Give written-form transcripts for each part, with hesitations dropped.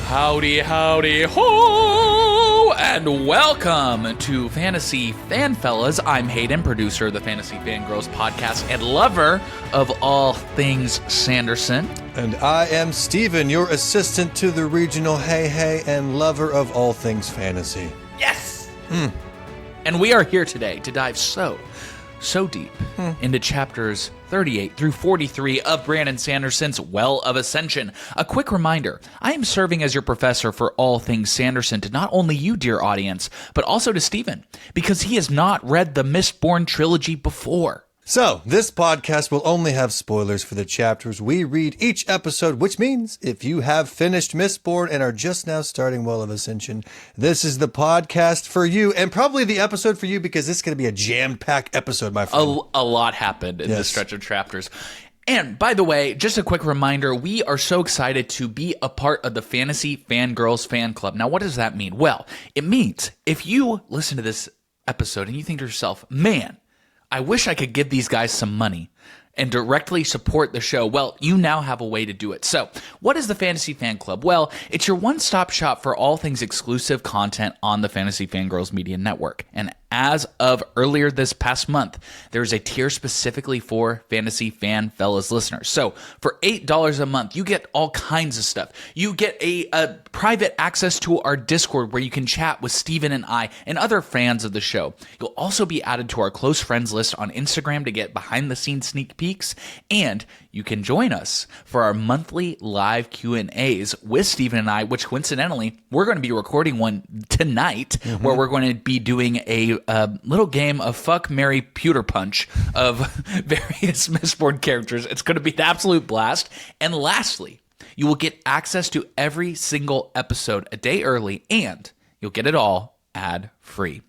Howdy, howdy, ho! And welcome to Fantasy Fanfellas. I'm Hayden, producer of the Fantasy Fangirls podcast and lover of all things Sanderson. And I am Steven, your assistant to the regional hey and lover of all things fantasy. Yes! And we are here today to dive so deep into chapters 38 through 43 of Brandon Sanderson's Well of Ascension. A quick reminder, I am serving as your professor for all things Sanderson to not only you, dear audience, but also to Steven, because he has not read the Mistborn trilogy before. So, this podcast will only have spoilers for the chapters we read each episode, which means if you have finished Mistborn and are just now starting Well of Ascension, this is the podcast for you, and probably the episode for you because this is going to be a jam-packed episode, my friend. A lot happened in this stretch of chapters. And by the way, just a quick reminder, we are so excited to be a part of the Fantasy Fangirls fan club. Now, what does that mean? Well, it means if you listen to this episode and you think to yourself, man, I wish I could give these guys some money and directly support the show. Well, you now have a way to do it. So, what is the Fantasy Fan Club? Well, it's your one-stop shop for all things exclusive content on the Fantasy Fangirls Media Network. And as of earlier this past month, there's a tier specifically for Fantasy Fanfellas listeners. So for $8 a month, you get all kinds of stuff. You get a private access to our Discord where you can chat with Steven and I and other fans of the show. You'll also be added to our close friends list on Instagram to get behind-the-scenes sneak peeks, and you can join us for our monthly live Q&As with Steven and I, which coincidentally, we're going to be recording one tonight where we're going to be doing a little game of fuck, marry, pewter punch of various Mistborn characters. It's going to be an absolute blast. And lastly, you will get access to every single episode a day early, and you'll get it all ad-free.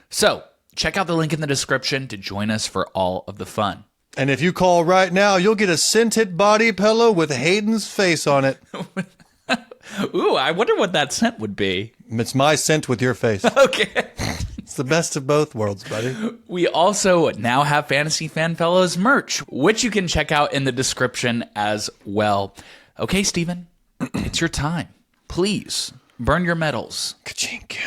So check out the link in the description to join us for all of the fun. And if you call right now, you'll get a scented body pillow with Hayden's face on it. Ooh, I wonder what that scent would be. It's my scent with your face. Okay. It's the best of both worlds, buddy. We also now have Fantasy Fanfellas merch, which you can check out in the description as well. Okay, Steven, it's your time. Please burn your medals. Ka-chink.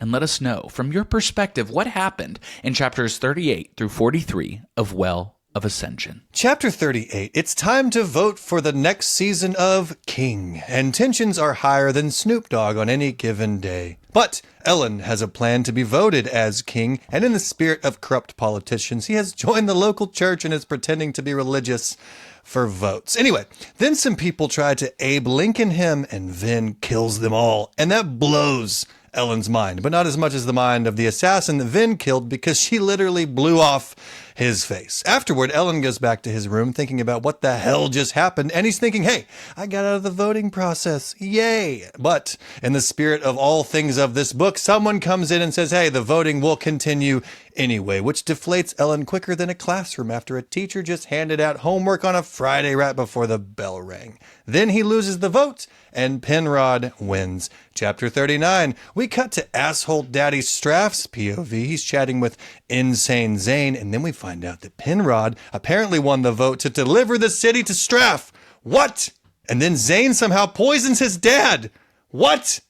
And let us know, from your perspective, what happened in chapters 38 through 43 of Well of Ascension. Chapter 38. It's time to vote for the next season of King, and tensions are higher than Snoop Dogg on any given day. But Elend has a plan to be voted as king, and in the spirit of corrupt politicians, he has joined the local church and is pretending to be religious for votes. Anyway, then some people try to Abe Lincoln him, and Vin kills them all, and that blows Elend's mind, but not as much as the mind of the assassin that Vin killed, because she literally blew off his face. Afterward, Elend goes back to his room thinking about what the hell just happened, and he's thinking, hey, I got out of the voting process, yay! But in the spirit of all things of this book, someone comes in and says, hey, the voting will continue anyway, which deflates Elend quicker than a classroom after a teacher just handed out homework on a Friday right before the bell rang. Then he loses the vote, and Penrod wins. Chapter 39, we cut to asshole Daddy Straff's POV. He's chatting with Insane Zane, and then we find out that Penrod apparently won the vote to deliver the city to Straff. What? And then Zane somehow poisons his dad. What?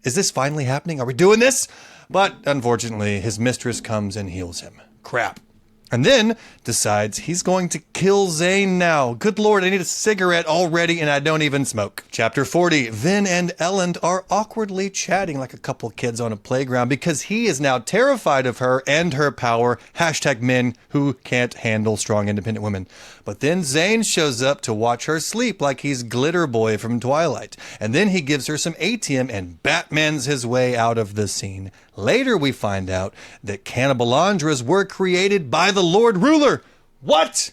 Is this finally happening? Are we doing this? But unfortunately, his mistress comes and heals him. Crap. And then decides he's going to kill Zane now. Good Lord, I need a cigarette already and I don't even smoke. Chapter 40, Vin and Elend are awkwardly chatting like a couple kids on a playground because he is now terrified of her and her power. Hashtag men who can't handle strong, independent women. But then Zane shows up to watch her sleep like he's Glitter Boy from Twilight. And then he gives her some ATM and Batmans his way out of the scene. Later we find out that cannibalandras were created by the Lord Ruler. What?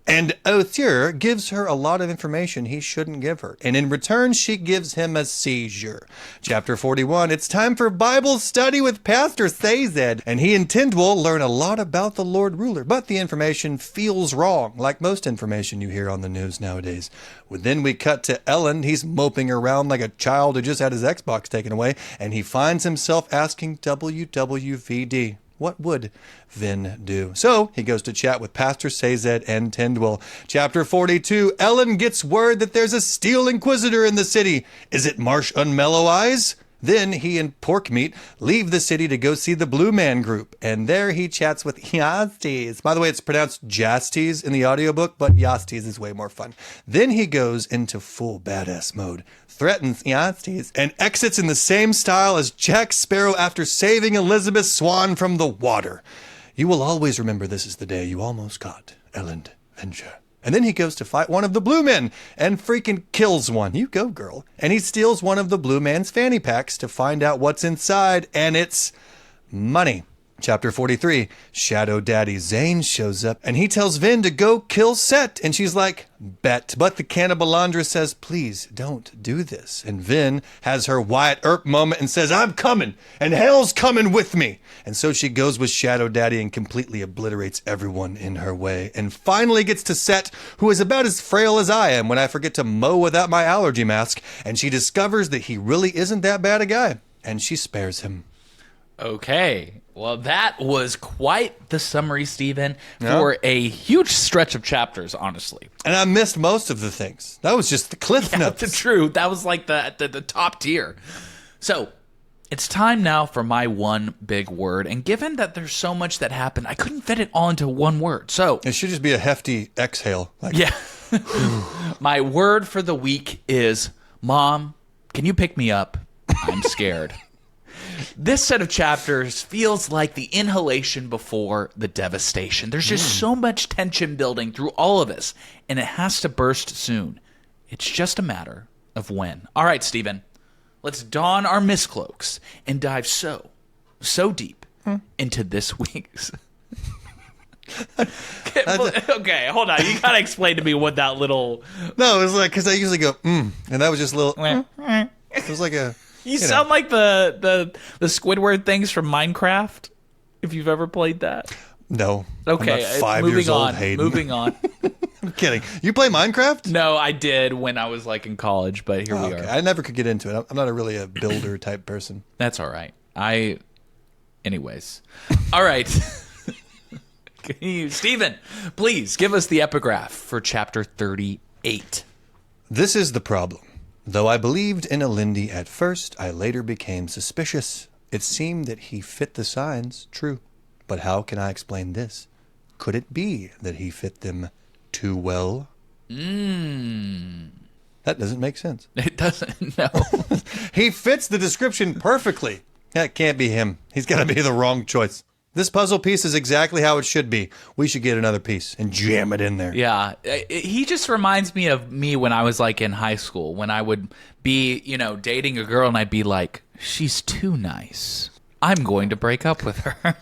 And Othir gives her a lot of information he shouldn't give her. And in return, she gives him a seizure. Chapter 41, it's time for Bible study with Pastor Sayzed. And he and Tindwell learn a lot about the Lord Ruler. But the information feels wrong, like most information you hear on the news nowadays. Then we cut to Elend. He's moping around like a child who just had his Xbox taken away. And he finds himself asking WWVD. what would Vin do? So he goes to chat with Pastor Sazed and Tindwyl. Chapter 42, Elend gets word that there's a Steel Inquisitor in the city. Is it Marsh Unmellow Eyes? Then he and Porkmeat leave the city to go see the Blue Man Group, and there he chats with Jastes. By the way, it's pronounced Jastes in the audiobook, but Jastes is way more fun. Then he goes into full badass mode, threatens Jastes, and exits in the same style as Jack Sparrow after saving Elizabeth Swann from the water. You will always remember this is the day you almost got Elend Venture. And then he goes to fight one of the Blue Men and freaking kills one. You go, girl. And he steals one of the Blue Man's fanny packs to find out what's inside, and it's money. Chapter 43, Shadow Daddy Zane shows up, and he tells Vin to go kill Set, and she's like, bet. But the Cannibalandra says, please don't do this. And Vin has her Wyatt Earp moment and says, I'm coming, and hell's coming with me. And so she goes with Shadow Daddy and completely obliterates everyone in her way, and finally gets to Set, who is about as frail as I am when I forget to mow without my allergy mask, and she discovers that he really isn't that bad a guy, and she spares him. Okay. Well, that was quite the summary, Steven, for a huge stretch of chapters, honestly. And I missed most of the things. That was just the cliff notes. That's true. That was like the top tier. So, it's time now for my one big word. And given that there's so much that happened, I couldn't fit it all into one word. So it should just be a hefty exhale. Yeah. My word for the week is, Mom, can you pick me up? I'm scared. This set of chapters feels like the inhalation before the devastation. There's just so much tension building through all of this, and it has to burst soon. It's just a matter of when. All right, Steven, let's don our miscloaks and dive so deep into this week's... Okay, hold on. You gotta explain to me what that little... No, it was like, because I usually go, and that was just a little... It was like a... You sound like the Squidward things from Minecraft, if you've ever played that. No. Okay, I'm not 5 years old, Hayden. Moving on. I'm kidding. You play Minecraft? No, I did when I was like in college, but here we are. I never could get into it. I'm not really a builder type person. That's all right. Anyways. All right. Steven, please give us the epigraph for chapter 38. This is the problem. Though I believed in Elendi at first, I later became suspicious. It seemed that he fit the signs, true. But how can I explain this? Could it be that he fit them too well? That doesn't make sense. It doesn't, no. He fits the description perfectly. That can't be him. He's got to be the wrong choice. This puzzle piece is exactly how it should be. We should get another piece and jam it in there. Yeah. He just reminds me of me when I was like in high school, when I would be, dating a girl and I'd be like, she's too nice. I'm going to break up with her.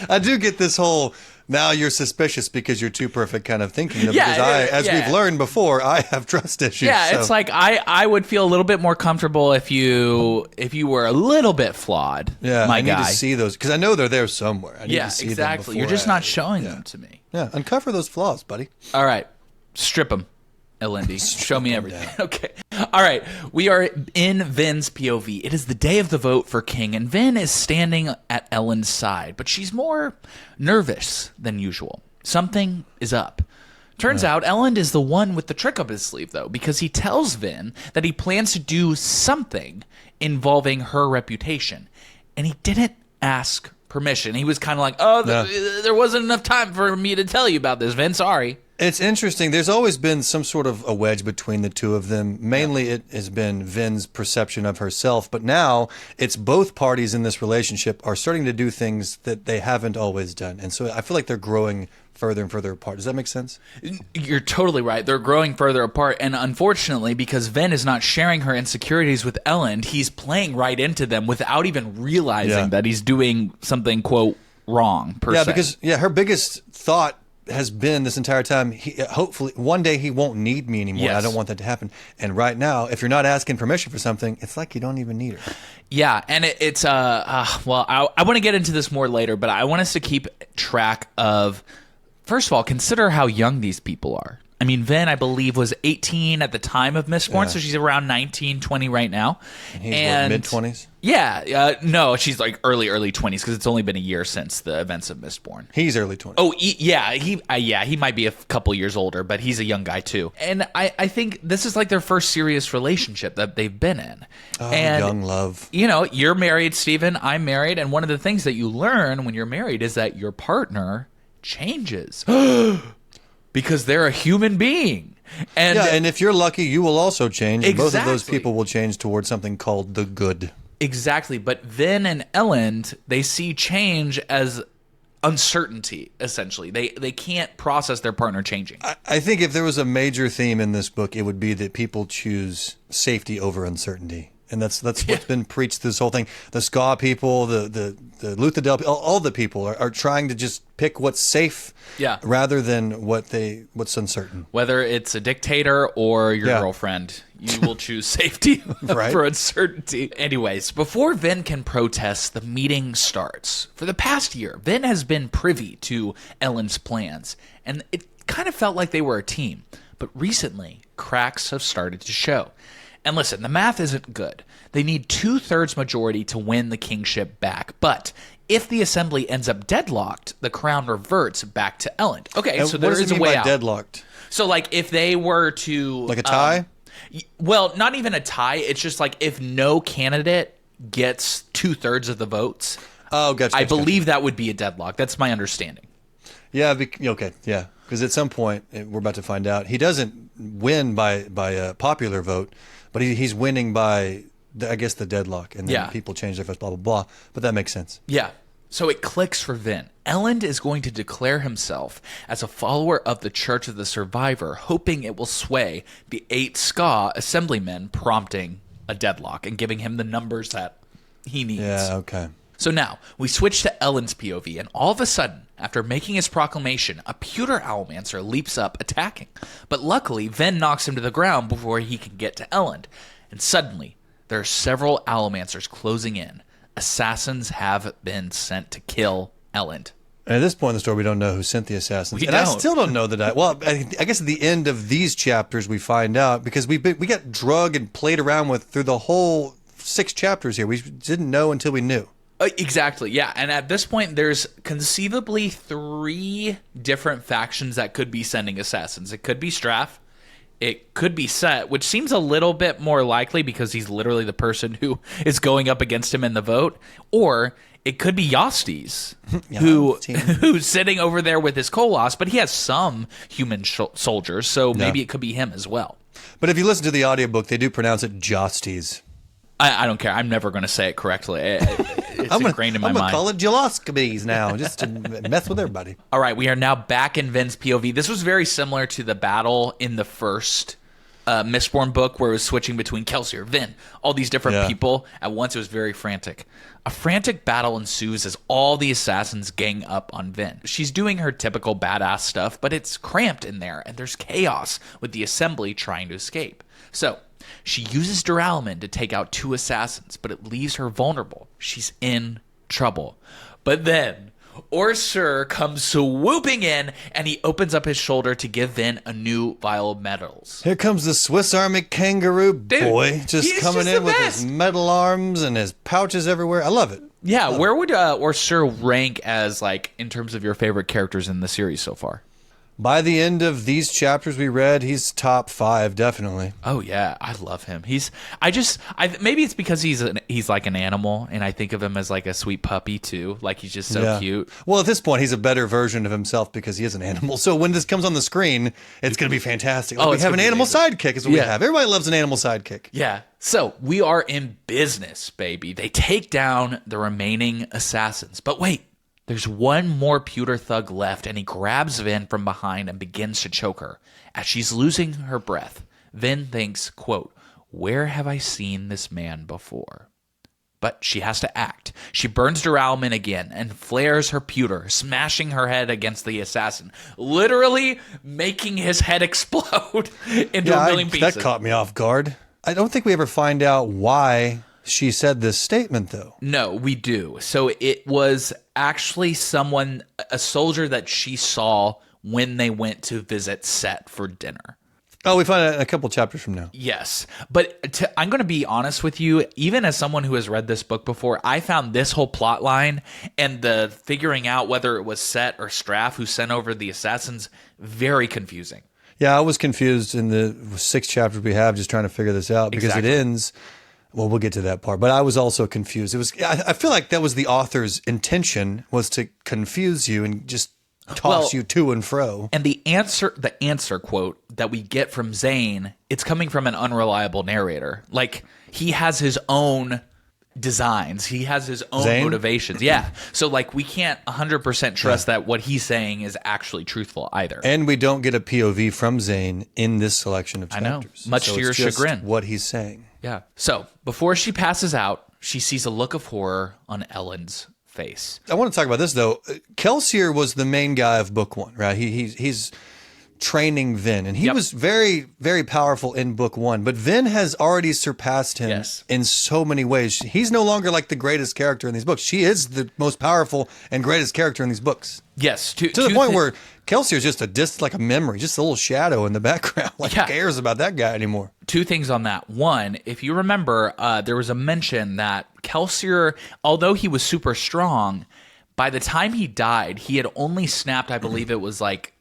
I do get this whole, now you're suspicious because you're too perfect kind of thinking. Because we've learned before, I have trust issues. Yeah, so. It's like I would feel a little bit more comfortable if you were a little bit flawed. Yeah, I need to see those because I know they're there somewhere. I need to see exactly. Them You're just not showing them to me. Yeah, uncover those flaws, buddy. All right, strip them, Elendi. Show me everything. Okay. All right, we are in Vin's POV. It is the day of the vote for king, and Vin is standing at Elend's side, but she's more nervous than usual. Something is up. Turns out Elend is the one with the trick up his sleeve, though, because he tells Vin that he plans to do something involving her reputation, and he didn't ask permission. He was kind of like, there wasn't enough time for me to tell you about this, Vin. Sorry. It's interesting. There's always been some sort of a wedge between the two of them. Mainly it has been Vin's perception of herself, but now it's both parties in this relationship are starting to do things that they haven't always done. And so I feel like they're growing further and further apart. Does that make sense? You're totally right. They're growing further apart. And unfortunately, because Vin is not sharing her insecurities with Elend, he's playing right into them without even realizing that he's doing something, quote, wrong, per se. Yeah, because her biggest thought has been this entire time, hopefully one day he won't need me anymore. Yes. I don't want that to happen. And right now, if you're not asking permission for something, it's like you don't even need her. Yeah, and it's I want to get into this more later, but I want us to keep track of, first of all, consider how young these people are. I mean, Vin, I believe, was 18 at the time of Mistborn, so she's around 19, 20 right now. And he's mid-20s? Yeah. No, she's like early 20s because it's only been a year since the events of Mistborn. He's early 20s. Oh, yeah. He might be a couple years older, but he's a young guy too. And I think this is like their first serious relationship that they've been in. Oh, and, young love. You know, you're married, Steven. I'm married. And one of the things that you learn when you're married is that your partner changes. Because they're a human being. And if you're lucky, you will also change. Exactly. Both of those people will change towards something called the good. Exactly. But Vin and Elend, they see change as uncertainty, essentially. They can't process their partner changing. I think if there was a major theme in this book, it would be that people choose safety over uncertainty. And that's what's been preached this whole thing. The Ska people, the Luthadel, all the people are trying to just pick what's safe rather than what's uncertain. Whether it's a dictator or your girlfriend, you will choose safety over uncertainty. Anyways, before Vin can protest, the meeting starts. For the past year, Vin has been privy to Elend's plans, and it kind of felt like they were a team. But recently, cracks have started to show. And listen, the math isn't good. They need 2/3 majority to win the kingship back. But if the assembly ends up deadlocked, the crown reverts back to Elend. Okay, and so there is a way out. Deadlocked? So, like, if they were to... Like a tie? Well, not even a tie. It's just like if no candidate gets 2/3 of the votes, I believe that would be a deadlock. That's my understanding. Yeah, okay, yeah. Because at some point, we're about to find out, he doesn't win by a popular vote, but he's winning by, I guess, the deadlock. And then people change their votes, blah, blah, blah. But that makes sense. Yeah. So it clicks for Vin. Elend is going to declare himself as a follower of the Church of the Survivor, hoping it will sway the 8 Ska assemblymen, prompting a deadlock and giving him the numbers that he needs. Yeah, okay. So now, we switch to Elend's POV, and all of a sudden, after making his proclamation, a pewter owlmancer leaps up, attacking. But luckily, Vin knocks him to the ground before he can get to Elend. And suddenly, there are several owlmancers closing in. Assassins have been sent to kill Elend. And at this point in the story, we don't know who sent the assassins. And I still don't know that. I guess at the end of these chapters, we find out, because we got drugged and played around with through the whole 6 chapters here. We didn't know until we knew. Exactly, yeah. And at this point, there's conceivably 3 different factions that could be sending assassins. It could be Straff. It could be Set, which seems a little bit more likely because he's literally the person who is going up against him in the vote. Or it could be Jastes, who's sitting over there with his Koloss, but he has some human soldiers, so maybe it could be him as well. But if you listen to the audiobook, they do pronounce it Jastes. I don't care. I'm never going to say it correctly. It's ingrained in my mind. I'm going to call it Jaloscobies now, just to mess with everybody. All right, we are now back in Vin's POV. This was very similar to the battle in the first Mistborn book, where it was switching between Kelsier, Vin, all these different people at once. It was very frantic. A frantic battle ensues as all the assassins gang up on Vin. She's doing her typical badass stuff, but it's cramped in there, and there's chaos with the assembly trying to escape. So she uses Duralman to take out 2 assassins, but it leaves her vulnerable. She's in trouble. But then Orsur comes swooping in, and he opens up his shoulder to give Vin a new vial of metals. Here comes the Swiss Army kangaroo boy, just coming in with his metal arms and his pouches everywhere. I love it. Yeah, where would Orsur rank as, like, in terms of your favorite characters in the series so far? By the end of these chapters we read, he's top 5, definitely. Oh yeah, I love him. Maybe it's because he's like an animal, and I think of him as like a sweet puppy too. Like he's just so cute. Well, at this point, he's a better version of himself because he is an animal. So when this comes on the screen, it's going to be fantastic. Like, we have an animal sidekick is what we have. Everybody loves an animal sidekick. Yeah. So we are in business, baby. They take down the remaining assassins. But wait. There's one more pewter thug left, and he grabs Vin from behind and begins to choke her. As she's losing her breath, Vin thinks, quote, "Where have I seen this man before?" But she has to act. She burns Duralman again and flares her pewter, smashing her head against the assassin, literally making his head explode into a million pieces. That caught me off guard. I don't think we ever find out why she said this statement, though. No, we do. So it was actually a soldier that she saw when they went to visit Set for dinner. Oh, we find out a couple chapters from now. Yes. But I'm going to be honest with you, even as someone who has read this book before, I found this whole plot line and the figuring out whether it was Set or Straff who sent over the assassins very confusing. Yeah, I was confused in the 6 chapters we have just trying to figure this out because It ends. Well, we'll get to that part, but I was also confused. I feel like that was the author's intention, was to confuse you and just toss you to and fro. And the answer quote that we get from Zane, it's coming from an unreliable narrator. Like, he has his own designs. He has his own motivations. Yeah. So, like, we can't 100% trust that what he's saying is actually truthful either. And we don't get a POV from Zane in this selection of chapters. I know. Much to your chagrin. What he's saying. Yeah. So, before she passes out, she sees a look of horror on Elend's face. I want to talk about this, though. Kelsier was the main guy of book 1, right? He's training Vin, and he was very, very powerful in book 1, but Vin has already surpassed him in so many ways. He's no longer like the greatest character in these books. She is the most powerful and greatest character in these books. Yes. To the point where Kelsier is just like a memory, just a little shadow in the background. Like, who cares about that guy anymore? 2 things on that. One, if you remember, there was a mention that Kelsier, although he was super strong, by the time he died, he had only snapped, I believe it was like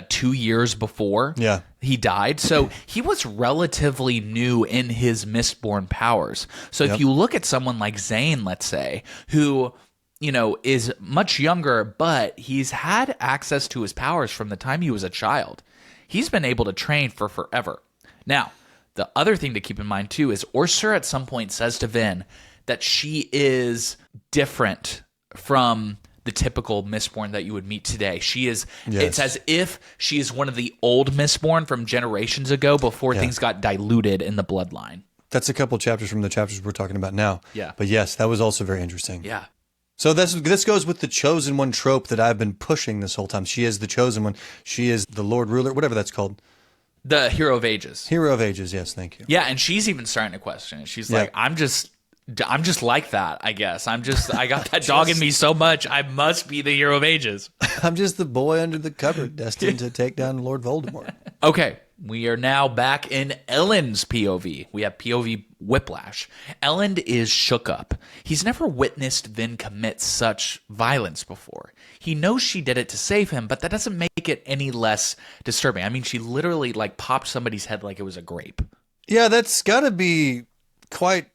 2 years before he died. So he was relatively new in his Mistborn powers. So if you look at someone like Zane, let's say, who, you know, is much younger, but he's had access to his powers from the time he was a child. He's been able to train for forever. Now, the other thing to keep in mind, too, is Orsur at some point says to Vin that she is different from the typical Mistborn that you would meet today. She is, it's as if she is one of the old Mistborn from generations ago before things got diluted in the bloodline. That's a couple chapters from the chapters we're talking about now. Yeah. But yes, that was also very interesting. Yeah. So this goes with the chosen one trope that I've been pushing this whole time. She is the chosen one. She is the Lord Ruler, whatever that's called. The Hero of Ages. Hero of Ages, yes, thank you. Yeah, and she's even starting to question it. She's like, I'm just like that, I guess. I got that dog in me so much, I must be the Hero of Ages. I'm just the boy under the cupboard destined to take down Lord Voldemort. Okay, we are now back in Elend's POV. We have POV Whiplash. Elend is shook up. He's never witnessed Vin commit such violence before. He knows she did it to save him, but that doesn't make it any less disturbing. I mean, she literally like popped somebody's head like it was a grape. Yeah, that's got to be quite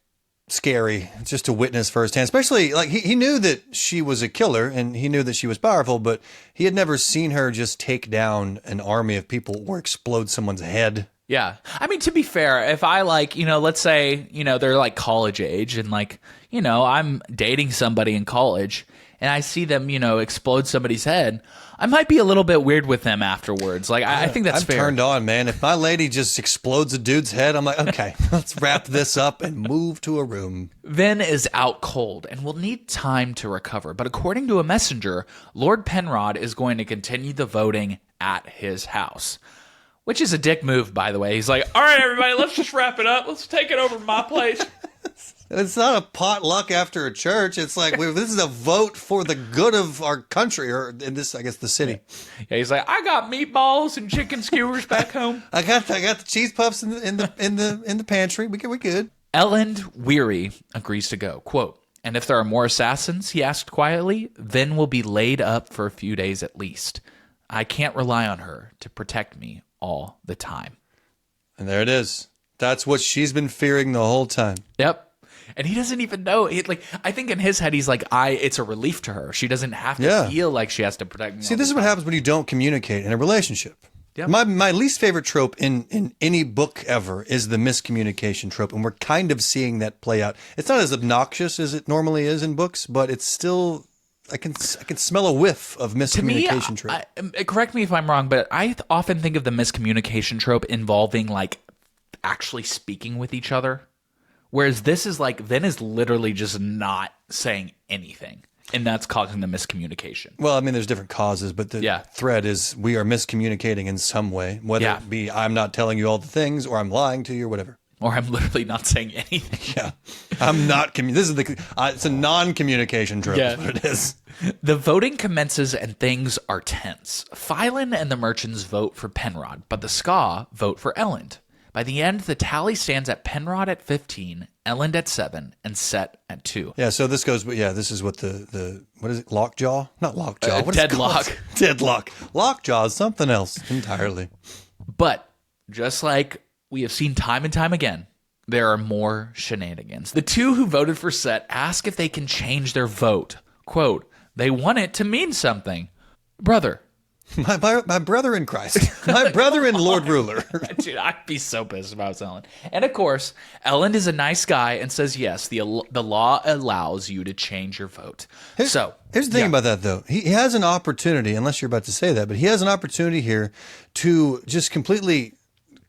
scary just to witness firsthand, especially like he knew that she was a killer and he knew that she was powerful, but he had never seen her just take down an army of people or explode someone's head. Yeah. I mean, to be fair, if I like, you know, let's say, you know, they're like college age and like, you know, I'm dating somebody in college and I see them, you know, explode somebody's head, I might be a little bit weird with them afterwards. Like, I think that's fair. I'm turned on, man. If my lady just explodes a dude's head, I'm like, okay, let's wrap this up and move to a room. Vin is out cold and will need time to recover. But according to a messenger, Lord Penrod is going to continue the voting at his house. Which is a dick move, by the way. He's like, all right, everybody, let's just wrap it up. Let's take it over to my place. It's not a potluck after a church. It's like, this is a vote for the good of our country, or in this, I guess, the city. Yeah, he's like, I got meatballs and chicken skewers back home. I got the cheese puffs in the pantry. We good. Elend, weary, agrees to go. Quote, and if there are more assassins, he asked quietly, Vin will be laid up for a few days at least. I can't rely on her to protect me all the time. And there it is. That's what she's been fearing the whole time. Yep. And he doesn't even know. I think in his head, he's like, it's a relief to her. She doesn't have to feel like she has to protect me. See, this is what happens when you don't communicate in a relationship. Yep. My least favorite trope in any book ever is the miscommunication trope, and we're kind of seeing that play out. It's not as obnoxious as it normally is in books, but it's still, I can smell a whiff of miscommunication trope. Correct me if I'm wrong, but I often think of the miscommunication trope involving like actually speaking with each other. Whereas this is like, Vin is literally just not saying anything. And that's causing the miscommunication. Well, I mean, there's different causes, but the thread is we are miscommunicating in some way, whether it be I'm not telling you all the things or I'm lying to you or whatever. or I'm literally not saying anything. Yeah. I'm not, this is it's a non-communication trope is what it is. The voting commences and things are tense. Phylon and the merchants vote for Penrod, but the Ska vote for Elend. By the end, the tally stands at Penrod at 15, Elend at 7, and Set at 2. Yeah, so this goes, this is what the what is it, Lockjaw? Not Lockjaw. What is it Deadlock. called? Deadlock. Lockjaw is something else entirely. But just like we have seen time and time again, there are more shenanigans. The two who voted for Set ask if they can change their vote. Quote, they want it to mean something. Brother. My brother in Christ. My brother in Lord Ruler. Dude, I'd be so pissed if I was Elend. And of course, Elend is a nice guy and says, yes, the law allows you to change your vote. Here's the thing about that, though. He has an opportunity, unless you're about to say that, but he has an opportunity here to just completely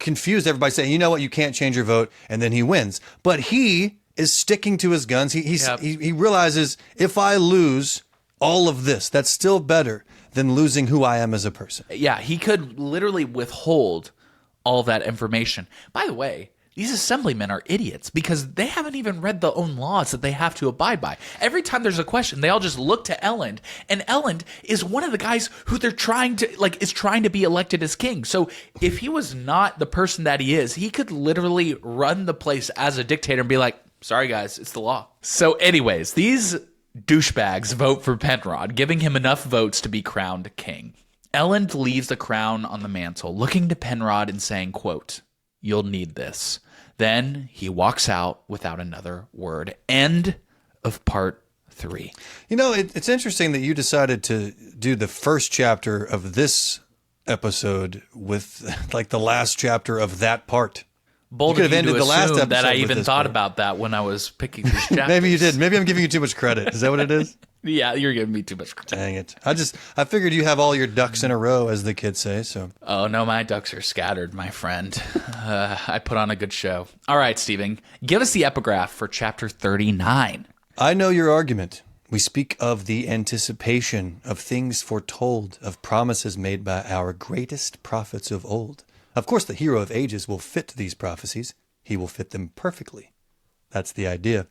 confuse everybody, saying, you know what, you can't change your vote, and then he wins. But he is sticking to his guns. He realizes, if I lose all of this, that's still better than losing who I am as a person. Yeah, he could literally withhold all that information. By the way, these assemblymen are idiots because they haven't even read the own laws that they have to abide by. Every time there's a question, they all just look to Elend, and Elend is one of the guys who they're trying to be elected as king. So if he was not the person that he is, he could literally run the place as a dictator and be like, sorry guys, it's the law. So anyways, these douchebags vote for Penrod, giving him enough votes to be crowned king. Elend leaves the crown on the mantle, looking to Penrod and saying, quote, you'll need this. Then he walks out without another word. End of part 3. You know, it's interesting that you decided to do the first chapter of this episode with like the last chapter of that part. Bold you could have ended to the last assume episode that I with even this thought part. about that when I was picking these chapters. Maybe you did. Maybe I'm giving you too much credit. Is that what it is? Yeah, you're giving me too much credit. Dang it. I figured you have all your ducks in a row, as the kids say, so. Oh, no, my ducks are scattered, my friend. I put on a good show. All right, Steven, give us the epigraph for chapter 39. I know your argument. We speak of the anticipation of things foretold, of promises made by our greatest prophets of old. Of course, the hero of ages will fit these prophecies. He will fit them perfectly. That's the idea.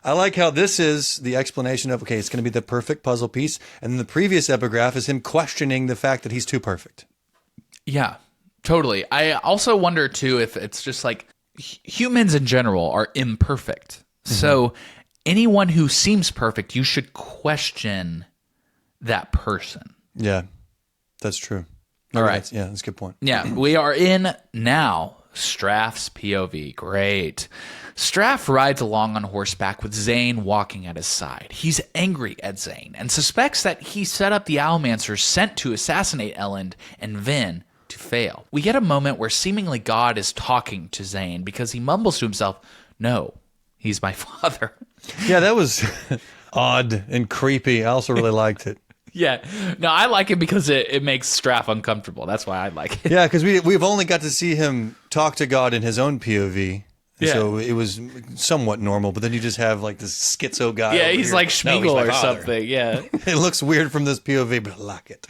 I like how this is the explanation of, okay, it's going to be the perfect puzzle piece. And then the previous epigraph is him questioning the fact that he's too perfect. Yeah, totally. I also wonder, too, if it's just like humans in general are imperfect. Mm-hmm. So anyone who seems perfect, you should question that person. Yeah, that's true. All right. That's a good point. Yeah, we are in now Straff's POV. Great. Straff rides along on horseback with Zane walking at his side. He's angry at Zane and suspects that he set up the Owlmancers sent to assassinate Elend and Vin to fail. We get a moment where seemingly God is talking to Zane because he mumbles to himself, no, he's my father. Yeah, that was odd and creepy. I also really liked it. Yeah. No, I like it because it makes Straff uncomfortable. That's why I like it. Yeah, because we've only got to see him talk to God in his own POV. Yeah. So it was somewhat normal, but then you just have like this schizo guy. Yeah, he's here. like No, Schmeagol he's my or father. something. Yeah. It looks weird from this POV, but I like it.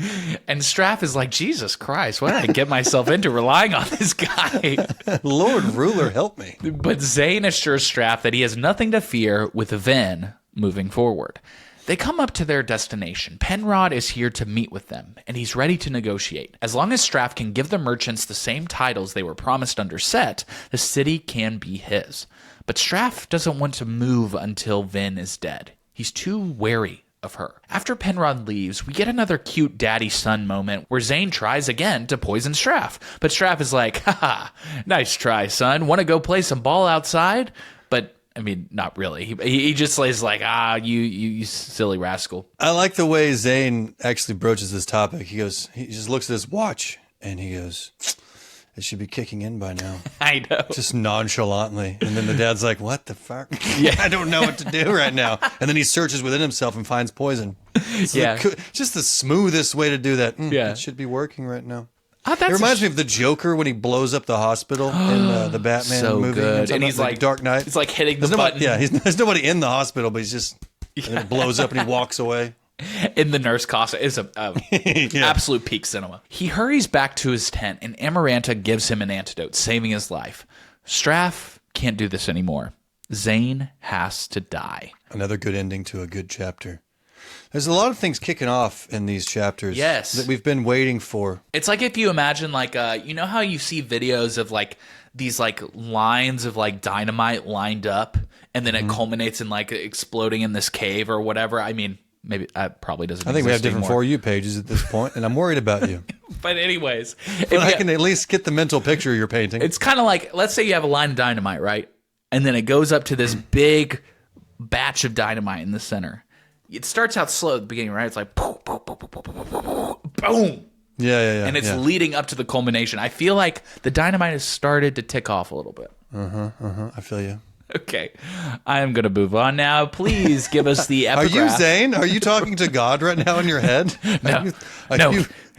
And Straff is like, Jesus Christ, what did I get myself into relying on this guy? Lord Ruler, help me. But Zane assures Straff that he has nothing to fear with Vin moving forward. They come up to their destination. Penrod is here to meet with them, and he's ready to negotiate. As long as Straff can give the merchants the same titles they were promised under Set, the city can be his. But Straff doesn't want to move until Vin is dead. He's too wary of her. After Penrod leaves, we get another cute daddy-son moment where Zane tries again to poison Straff. But Straff is like, haha, nice try, son. Want to go play some ball outside? But I mean, not really. He just lays like, you silly rascal. I like the way Zane actually broaches this topic. He just looks at his watch and he goes, it should be kicking in by now. I know. Just nonchalantly. And then the dad's like, what the fuck? Yeah. I don't know what to do right now. And then he searches within himself and finds poison. It's just the smoothest way to do that. It should be working right now. It reminds me of the Joker when he blows up the hospital in the Batman so movie. Good. And he's like Dark Knight. He's like hitting the button. There's nobody in the hospital, but he's just and it blows up and he walks away. In the nurse costume. It's a absolute peak cinema. He hurries back to his tent and Amaranta gives him an antidote, saving his life. Straff can't do this anymore. Zane has to die. Another good ending to a good chapter. There's a lot of things kicking off in these chapters that we've been waiting for. It's like if you imagine like you know how you see videos of like these like lines of like dynamite lined up and then it culminates in like exploding in this cave or whatever. I mean, maybe that probably doesn't. I think we have different For You pages at this point, and I'm worried about you. But anyways, but I can at least get the mental picture you're painting. It's kind of like, let's say you have a line of dynamite, right? And then it goes up to this big batch of dynamite in the center. It starts out slow at the beginning, right? It's like boom. Yeah. And it's leading up to the culmination. I feel like the dynamite has started to tick off a little bit. I feel you. Okay. I am going to move on now. Please give us the epigraph. Are you Zane? Are you talking to God right now in your head? No.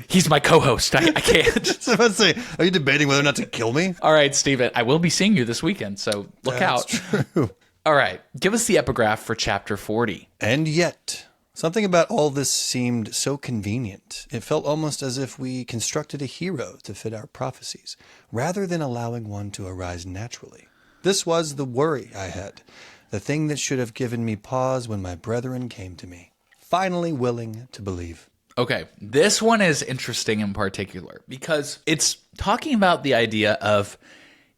He's my co-host. I can't. So I was about to say, are you debating whether or not to kill me? All right, Steven. I will be seeing you this weekend, so look out. That's true. All right. Give us the epigraph for chapter 40. And yet, something about all this seemed so convenient. It felt almost as if we constructed a hero to fit our prophecies, rather than allowing one to arise naturally. This was the worry I had, the thing that should have given me pause when my brethren came to me, finally willing to believe. Okay, this one is interesting in particular because it's talking about the idea of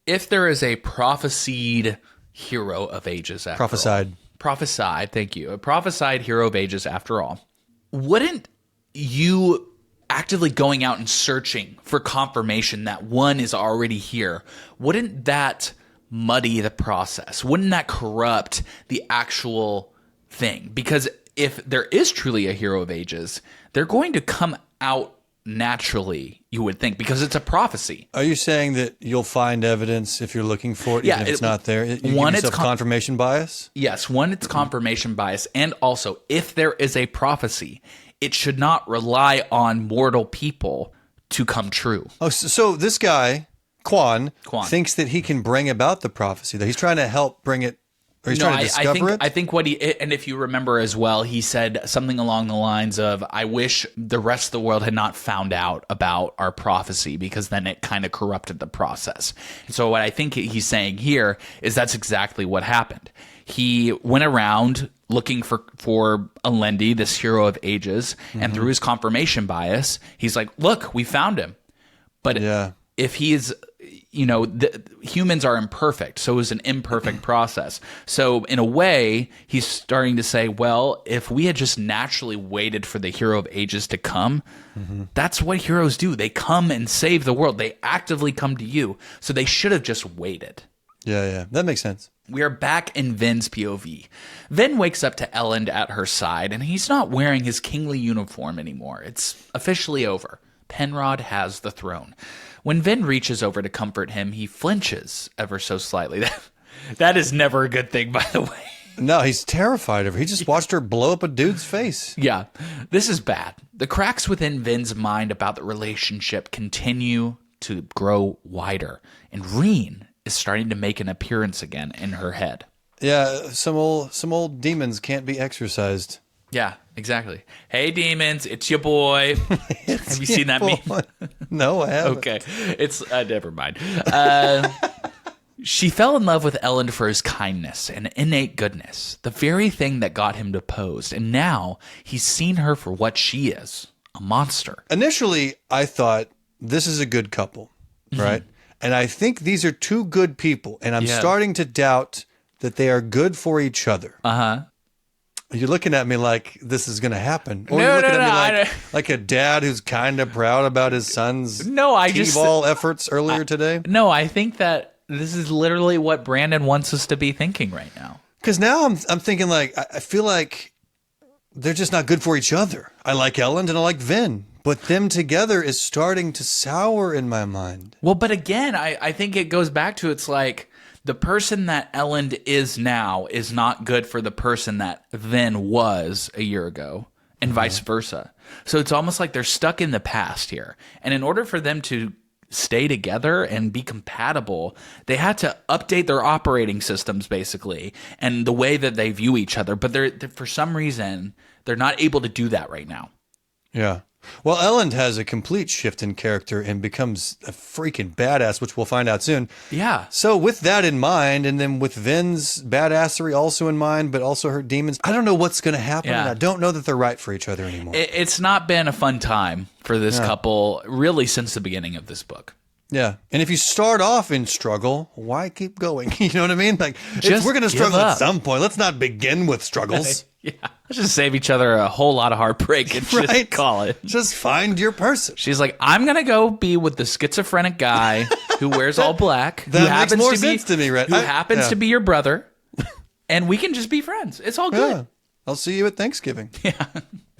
if there is a prophesied hero of ages after all. Prophesied, thank you. A prophesied hero of ages after all. Wouldn't you actively going out and searching for confirmation that one is already here, wouldn't that muddy the process? Wouldn't that corrupt the actual thing? Because if there is truly a hero of ages, they're going to come out naturally, you would think, because it's a prophecy. Are you saying that you'll find evidence if you're looking for it, even if it's not there? You give yourself confirmation bias? Yes, one, it's confirmation bias. And also, if there is a prophecy, it should not rely on mortal people to come true. Oh, so this guy, Quan, thinks that he can bring about the prophecy, that he's trying to help bring it. Or he's trying to discover it? I think what and if you remember as well, he said something along the lines of, I wish the rest of the world had not found out about our prophecy because then it kind of corrupted the process. And so what I think he's saying here is that's exactly what happened. He went around looking for Elend, this hero of ages, and through his confirmation bias, he's like, look, we found him. But if he is... humans are imperfect, so it was an imperfect process. So in a way, he's starting to say, well, if we had just naturally waited for the hero of ages to come, that's what heroes do. They come and save the world. They actively come to you. So they should have just waited. Yeah. That makes sense. We are back in Vin's POV. Vin wakes up to Elend at her side, and he's not wearing his kingly uniform anymore. It's officially over. Penrod has the throne. When Vin reaches over to comfort him, he flinches ever so slightly. That is never a good thing, by the way. No, he's terrified of her. He just watched her blow up a dude's face. Yeah, this is bad. The cracks within Vin's mind about the relationship continue to grow wider, and Reen is starting to make an appearance again in her head. Yeah, some old demons can't be exorcised. Yeah, exactly. Hey, demons, it's your boy. Have you seen that meme? No, I haven't. Okay, it's never mind. She fell in love with Elend for his kindness and innate goodness, the very thing that got him deposed. And now he's seen her for what she is, a monster. Initially, I thought this is a good couple, right? And I think these are two good people, and I'm starting to doubt that they are good for each other. You're looking at me like this is going to happen. Or you're looking at me like a dad who's kind of proud about his son's T-ball efforts earlier today. No, I think that this is literally what Brandon wants us to be thinking right now. Because now I'm thinking like, I feel like they're just not good for each other. I like Elend and I like Vin. But them together is starting to sour in my mind. Well, but again, I think it goes back to it's like, the person that Elend is now is not good for the person that Vin was a year ago, and vice versa. So it's almost like they're stuck in the past here. And in order for them to stay together and be compatible, they had to update their operating systems, basically, and the way that they view each other. But they're for some reason, they're not able to do that right now. Yeah. Well, Elend has a complete shift in character and becomes a freaking badass, which we'll find out soon. Yeah. So with that in mind, and then with Vin's badassery also in mind, but also her demons, I don't know what's going to happen. Yeah. And I don't know that they're right for each other anymore. It's not been a fun time for this couple really since the beginning of this book. Yeah. And if you start off in struggle, why keep going? You know what I mean? Like, Just we're going to struggle give at up. some point. Let's not begin with struggles. Yeah. Let's just save each other a whole lot of heartbreak and just Right? call it. Just find your person. She's like, I'm going to go be with the schizophrenic guy who wears all black. That who makes happens more to be, sense to me, right? Who happens to be your brother. And we can just be friends. It's all good. Yeah. I'll see you at Thanksgiving.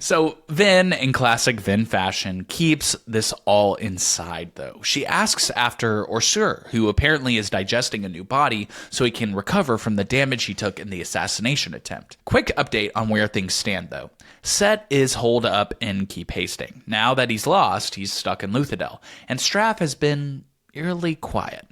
So Vin, in classic Vin fashion, keeps this all inside, though. She asks after Orsur, who apparently is digesting a new body so he can recover from the damage he took in the assassination attempt. Quick update on where things stand, though. Set is holed up in Keep Hasting. Now that he's lost, he's stuck in Luthadel, and Straff has been eerily quiet.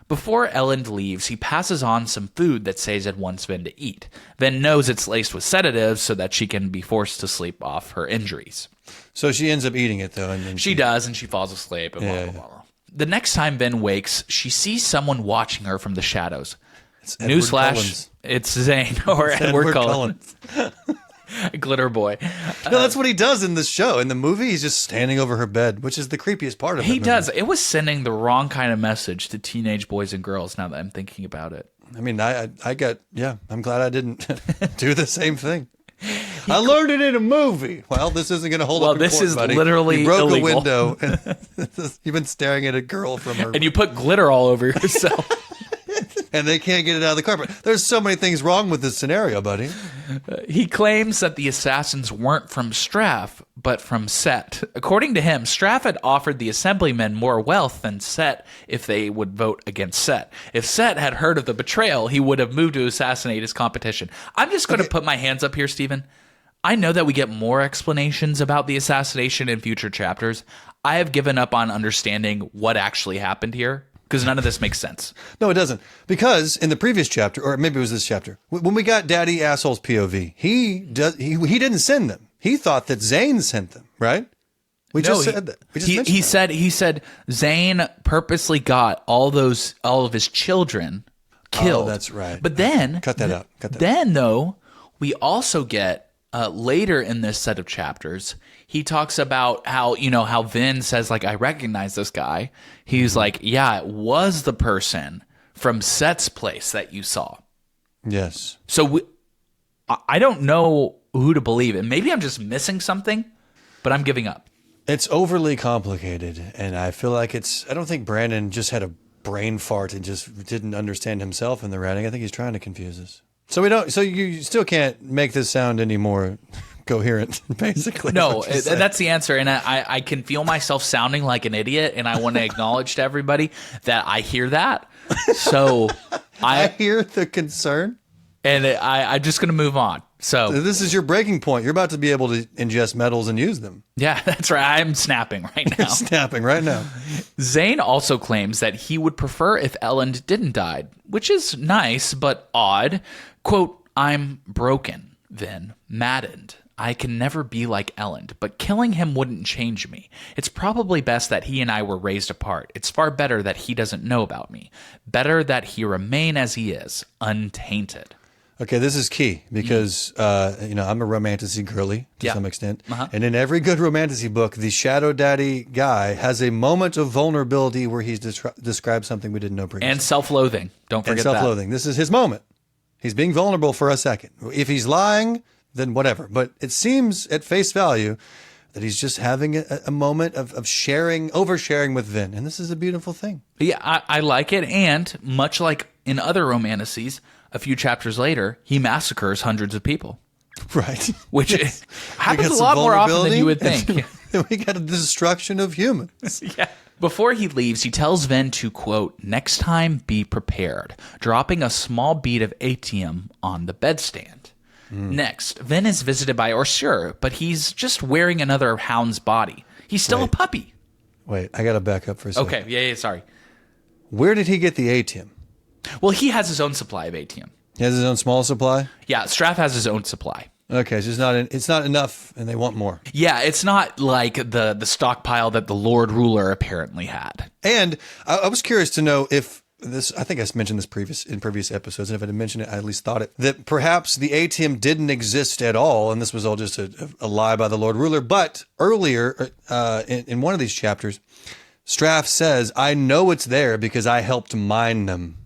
Before Elend leaves, he passes on some food that Sazed wants Vin to eat. Vin knows it's laced with sedatives so that she can be forced to sleep off her injuries. So she ends up eating it, though. And then She does, and she falls asleep, and blah, blah, blah, blah. The next time Vin wakes, she sees someone watching her from the shadows. It's Edward Newsflash, Cullens. it's Zane or Edward Cullen. Glitter boy. No, that's what he does in the show. In the movie, he's just standing over her bed, which is the creepiest part of it. He does. It was sending the wrong kind of message to teenage boys and girls now that I'm thinking about it. I mean, I got, I'm glad I didn't do the same thing. I learned it in a movie. Well, this isn't going to hold up in this court, is buddy. literally You broke illegal. a window. And you've been staring at a girl from her. And you put glitter all over yourself. And they can't get it out of the carpet. There's so many things wrong with this scenario, buddy. He claims that the assassins weren't from Straff, but from Set. According to him, Straff had offered the assemblymen more wealth than Set if they would vote against Set. If Set had heard of the betrayal, he would have moved to assassinate his competition. I'm just going to put my hands up here, Stephen. I know that we get more explanations about the assassination in future chapters. I have given up on understanding what actually happened here, because none of this makes sense. No, it doesn't. Because in the previous chapter, or maybe it was this chapter, when we got Daddy Asshole's POV, he didn't send them. He thought that Zane sent them, right? We just said that. We just mentioned that. He said Zane purposely got all of his children killed. Oh, that's right. But then cut that out. Then though, we also get later in this set of chapters, he talks about how Vin says, like, I recognize this guy. He's like, yeah, it was the person from Set's place that you saw. Yes. So I don't know who to believe. And maybe I'm just missing something, but I'm giving up. It's overly complicated. And I feel like I don't think Brandon just had a brain fart and just didn't understand himself in the writing. I think he's trying to confuse us. So you still can't make this sound any more coherent, basically. No, that's the answer. And I can feel myself sounding like an idiot, and I want to acknowledge to everybody that I hear that. So I hear the concern. And I'm just going to move on. So this is your breaking point. You're about to be able to ingest metals and use them. Yeah, that's right. I'm snapping right now. You're snapping right now. Zane also claims that he would prefer if Elend didn't die, which is nice, but odd. Quote, I'm broken, Vin, maddened. I can never be like Elend, but killing him wouldn't change me. It's probably best that he and I were raised apart. It's far better that he doesn't know about me. Better that he remain as he is, untainted. Okay, this is key because, I'm a romantasy girly to some extent. And in every good romantasy book, the Shadow Daddy guy has a moment of vulnerability where he's described something we didn't know previously. And self-loathing. Don't forget that. And self-loathing. This is his moment. He's being vulnerable for a second. If he's lying, then whatever. But it seems at face value that he's just having a moment of oversharing with Vin. And this is a beautiful thing. Yeah, I like it. And much like in other romantices, a few chapters later, he massacres hundreds of people. Right. Which happens a lot more often than you would think. We got a destruction of humans. Yeah. Before he leaves, he tells Vin to, quote, next time be prepared, dropping a small bead of atium on the bedstand. Next, Vin is visited by Orsur, but he's just wearing another hound's body. He's still a puppy. Wait, I got to back up for a second. Okay, yeah, sorry. Where did he get the atium? Well, he has his own supply of atium. He has his own small supply? Yeah, Straff has his own supply. Okay, so it's not enough, and they want more. Yeah, it's not like the stockpile that the Lord Ruler apparently had. And I was curious to know if this, I think I mentioned this in previous episodes, and if I didn't mention it, I at least thought it, that perhaps the ATM didn't exist at all, and this was all just a lie by the Lord Ruler. But earlier, in one of these chapters, Straff says, I know it's there because I helped mine them.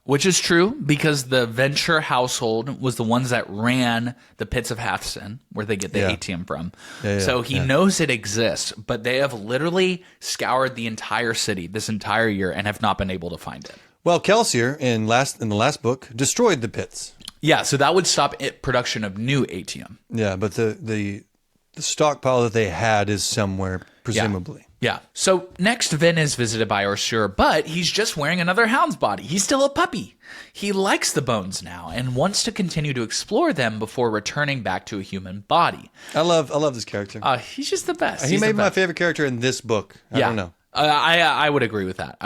Which is true, because the Venture household was the ones that ran the pits of Hathsin, where they get the ATM from. So he knows it exists, but they have literally scoured the entire city this entire year and have not been able to find it. Well, Kelsier, in the last book, destroyed the pits. Yeah, so that would stop production of new ATM. Yeah, but the stockpile that they had is somewhere, presumably. Yeah. So next, Vin is visited by Orsur, but he's just wearing another hound's body. He's still a puppy. He likes the bones now and wants to continue to explore them before returning back to a human body. I love this character. He's just the best. He may be my favorite character in this book. I don't know. I would agree with that.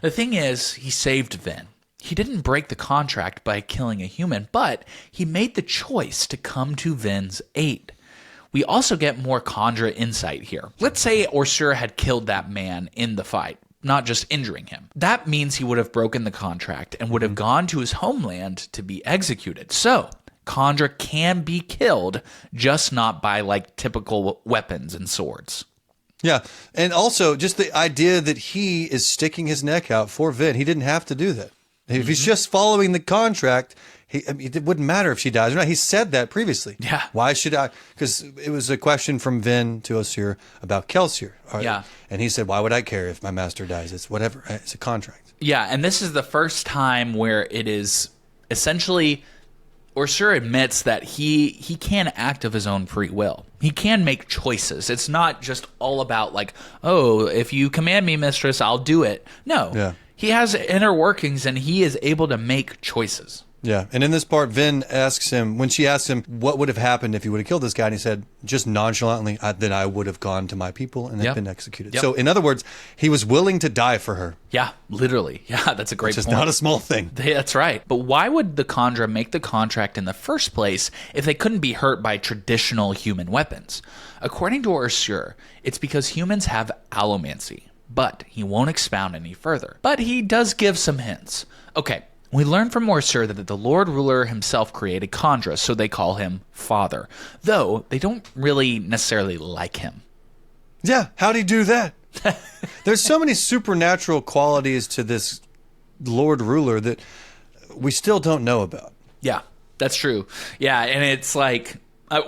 The thing is, he saved Vin. He didn't break the contract by killing a human, but he made the choice to come to Vin's aid. We also get more Kandra insight here. Let's say Orsur had killed that man in the fight, not just injuring him. That means he would have broken the contract and would have gone to his homeland to be executed. So, Kandra can be killed, just not by like typical weapons and swords. Yeah, and also just the idea that he is sticking his neck out for Vin. He didn't have to do that. If he's just following the contract, it wouldn't matter if she dies or not. He said that previously. Yeah. Why should I? Because it was a question from Vin to Orsur about Kelsier. Yeah. And he said, why would I care if my master dies? It's whatever. It's a contract. Yeah, and this is the first time where it is essentially Orsur admits that he can act of his own free will. He can make choices. It's not just all about like, oh, if you command me, mistress, I'll do it. No. Yeah. He has inner workings and he is able to make choices. Yeah, and in this part, Vin asks him, when she asks him what would have happened if he would have killed this guy, and he said, just nonchalantly, then I would have gone to my people and have been executed. So, in other words, he was willing to die for her. Yeah, literally. Yeah, that's a great point. Which is not a small thing. That's right. But why would the Kandra make the contract in the first place if they couldn't be hurt by traditional human weapons? According to Orsur, it's because humans have allomancy, but he won't expound any further. But he does give some hints. Okay. We learn from Orsur that the Lord Ruler himself created Kandra, so they call him Father, though they don't really necessarily like him. Yeah, how'd he do that? There's so many supernatural qualities to this Lord Ruler that we still don't know about. Yeah, that's true. Yeah, and it's like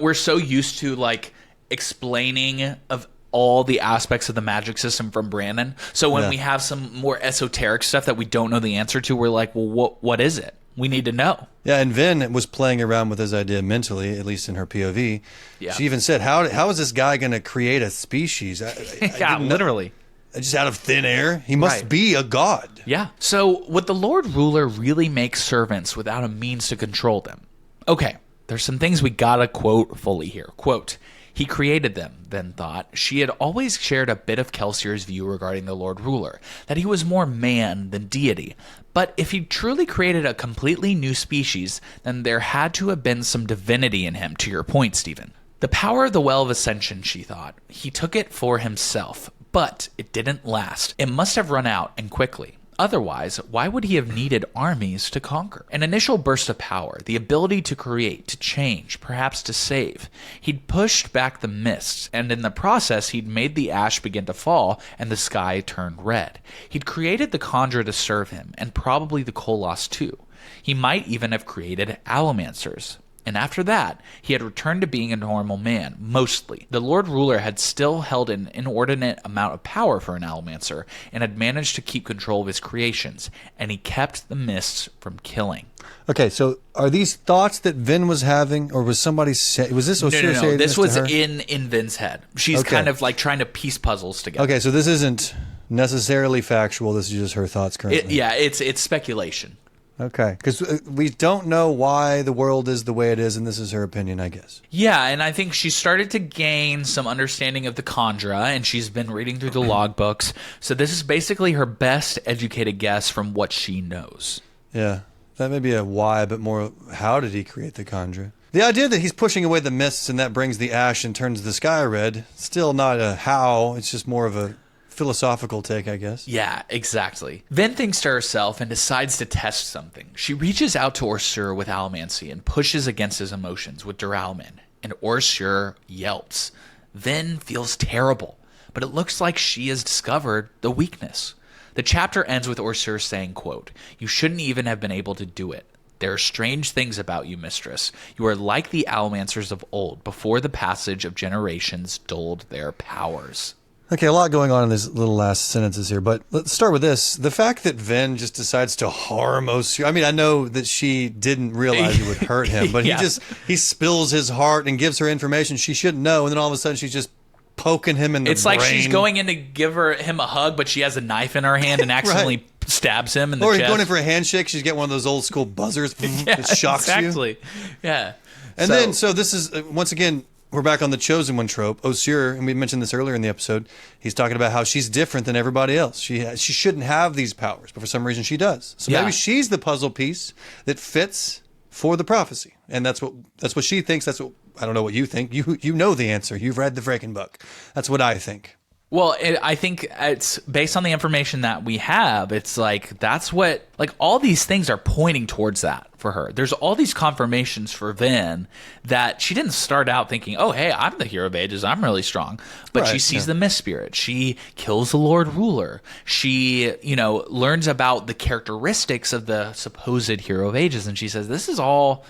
we're so used to like explaining of all the aspects of the magic system from Brandon. So when we have some more esoteric stuff that we don't know the answer to, we're like, well, what is it? We need to know. Yeah, and Vin was playing around with his idea mentally, at least in her POV. Yeah. She even said, how is this guy going to create a species? Yeah, literally. Just out of thin air? He must be a god. Yeah. So would the Lord Ruler really make servants without a means to control them? Okay, there's some things we gotta quote fully here. Quote, he created them, then thought. She had always shared a bit of Kelsier's view regarding the Lord Ruler, that he was more man than deity. But if he truly created a completely new species, then there had to have been some divinity in him, to your point, Stephen. The power of the Well of Ascension, she thought. He took it for himself, but it didn't last. It must have run out, and quickly. Otherwise, why would he have needed armies to conquer? An initial burst of power, the ability to create, to change, perhaps to save. He'd pushed back the mists, and in the process, he'd made the ash begin to fall and the sky turned red. He'd created the Kandra to serve him, and probably the Koloss too. He might even have created allomancers. And after that, he had returned to being a normal man, mostly. The Lord Ruler had still held an inordinate amount of power for an allomancer, and had managed to keep control of his creations, and he kept the mists from killing. Okay, so are these thoughts that Vin was having, or was somebody saying, was this Orsur saying No, this was to her? in Vin's head. She's kind of like trying to piece puzzles together. Okay, so this isn't necessarily factual, this is just her thoughts currently. It's speculation. Okay, because we don't know why the world is the way it is, and this is her opinion, I guess. Yeah, and I think she started to gain some understanding of the Kandra, and she's been reading through the logbooks. So this is basically her best educated guess from what she knows. Yeah, that may be a why, but more how did he create the Kandra? The idea that he's pushing away the mists and that brings the ash and turns the sky red, still not a how, it's just more of a philosophical take, I guess. Yeah, exactly. Ven thinks to herself and decides to test something. She reaches out to Orsur with Allomancy and pushes against his emotions with Duralman, and Orsur yelps. Ven feels terrible, but it looks like she has discovered the weakness. The chapter ends with Orsur saying, quote, "You shouldn't even have been able to do it. There are strange things about you, mistress. You are like the Allomancers of old, before the passage of generations dulled their powers." Okay, a lot going on in these little last sentences here, but let's start with this. The fact that Ven just decides to harm Ossir. I mean, I know that she didn't realize it would hurt him, but Yeah. he spills his heart and gives her information she shouldn't know, and then all of a sudden she's just poking him in the brain. It's like she's going in to give him a hug, but she has a knife in her hand and accidentally stabs him in the Or chest. he's going in for a handshake, she's getting one of those old school buzzers that shocks you. Exactly. Yeah. And so this is, once again, we're back on the chosen one trope. Ossir, and we mentioned this earlier in the episode, he's talking about how she's different than everybody else. She shouldn't have these powers, but for some reason she does. So maybe she's the puzzle piece that fits for the prophecy. And that's what she thinks. That's what, I don't know what you think. You know the answer. You've read the freaking book. That's what I think. Well, I think it's based on the information that we have. It's like that's what, like, all these things are pointing towards that for her. There's all these confirmations for Ven that she didn't start out thinking, "Oh, hey, I'm the hero of ages. I'm really strong." But she sees the mist spirit. She kills the Lord Ruler. She, learns about the characteristics of the supposed hero of ages, and she says, "This is all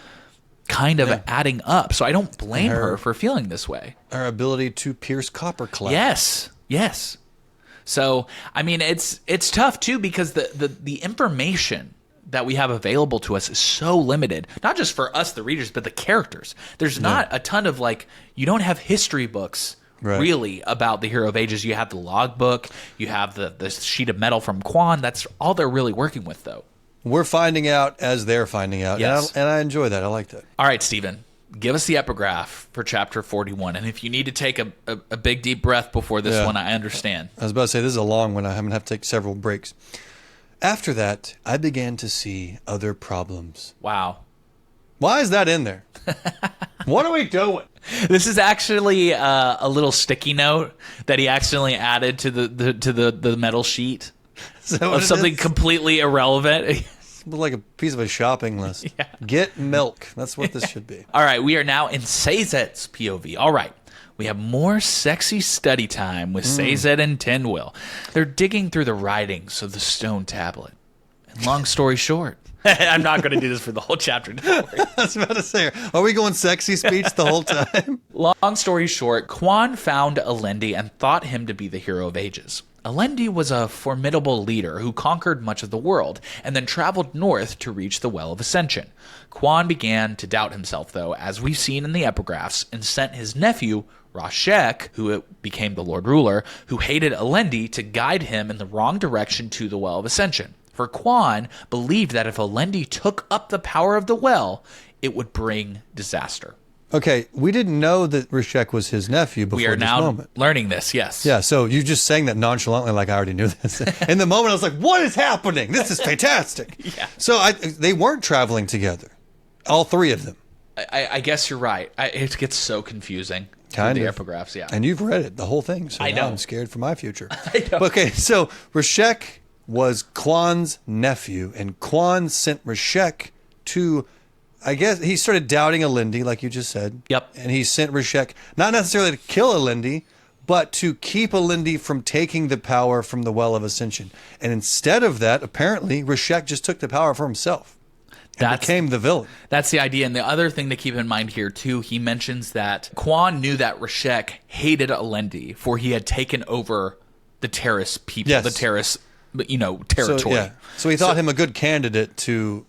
kind of adding up." So I don't blame her for feeling this way. Our ability to pierce copper clad. Yes. So, I mean, it's tough, too, because the information that we have available to us is so limited, not just for us, the readers, but the characters. There's not a ton of, you don't have history books, really, about the Hero of Ages. You have the logbook, you have the sheet of metal from Quan. That's all they're really working with, though. We're finding out as they're finding out, yes. and I enjoy that. I like that. All right, Stephen. Give us the epigraph for chapter 41. And if you need to take a big, deep breath before this one, I understand. I was about to say, this is a long one. I'm going to have to take several breaks. After that, I began to see other problems. Wow. Why is that in there? What are we doing? This is actually a little sticky note that he accidentally added to the metal sheet of something completely irrelevant. Like a piece of a shopping list. Yeah. Get milk. That's what this should be. All right, we are now in Sazed's POV. All right, we have more sexy study time with Sazed and Tinwyl. They're digging through the writings of the stone tablet. And long story short, I'm not going to do this for the whole chapter. Don't worry. I was about to say, are we going sexy speech the whole time? Long story short, Quan found Elendi and thought him to be the hero of ages. Elendi was a formidable leader who conquered much of the world and then traveled north to reach the Well of Ascension. Quan began to doubt himself, though, as we've seen in the epigraphs, and sent his nephew, Rashek, who became the Lord Ruler, who hated Elendi, to guide him in the wrong direction to the Well of Ascension. For Quan believed that if Elendi took up the power of the well, it would bring disaster. Okay, we didn't know that Rashek was his nephew before We are this now moment. learning this, yes. Yeah, so you just saying that nonchalantly like I already knew this. In the moment, I was like, what is happening? This is fantastic. Yeah. So they weren't traveling together, all three of them. I guess you're right. It gets so confusing. Kind the of. epigraphs, yeah. And you've read it, the whole thing, so I now know. I'm scared for my future. I know. Okay, so Rashek was Quan's nephew, and Quan sent Rashek to... I guess he started doubting Elendi, like you just said. Yep. And he sent Rashek, not necessarily to kill Elendi, but to keep Elendi from taking the power from the Well of Ascension. And instead of that, apparently, Rashek just took the power for himself and became the villain. That's the idea. And the other thing to keep in mind here, too, he mentions that Quan knew that Rashek hated Elendi, for he had taken over the Terrace people, the Terrace, territory. So he thought him a good candidate to...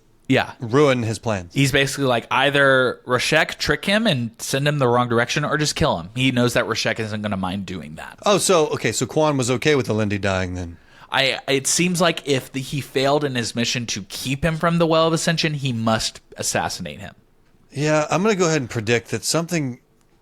ruin his plans. He's basically like, either Rashek trick him and send him the wrong direction, or just kill him. He knows that Rashek isn't going to mind doing that. Oh, so Quan was okay with Elendi dying then. It seems like if he failed in his mission to keep him from the Well of Ascension, he must assassinate him. Yeah, I'm going to go ahead and predict that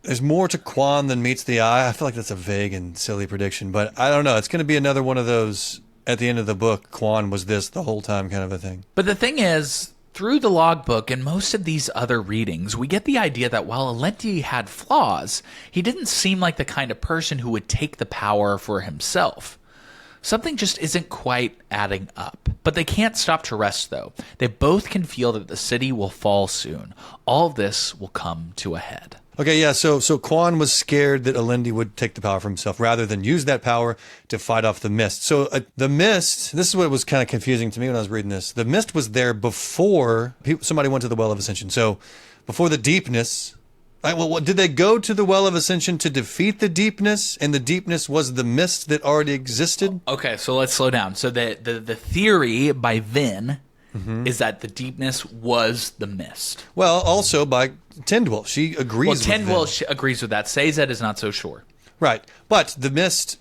there's more to Quan than meets the eye. I feel like that's a vague and silly prediction, but I don't know. It's going to be another one of those, at the end of the book, Quan was this the whole time kind of a thing. But the thing is, Through the logbook and most of these other readings, we get the idea that while Elend had flaws, he didn't seem like the kind of person who would take the power for himself. Something just isn't quite adding up. But they can't stop to rest, though. They both can feel that the city will fall soon. All of this will come to a head. Okay, yeah, so Quan was scared that Elend would take the power for himself rather than use that power to fight off the mist. So the mist, this is what was kind of confusing to me when I was reading this. The mist was there before somebody went to the Well of Ascension. So before the deepness, did they go to the Well of Ascension to defeat the deepness? And the deepness was the mist that already existed? Okay, so let's slow down. So the theory by Vin is that the deepness was the mist. Well, also by Tindwyl. She agrees with that. Well, Tindwyl agrees with that. Sazed is not so sure. Right. But the mist,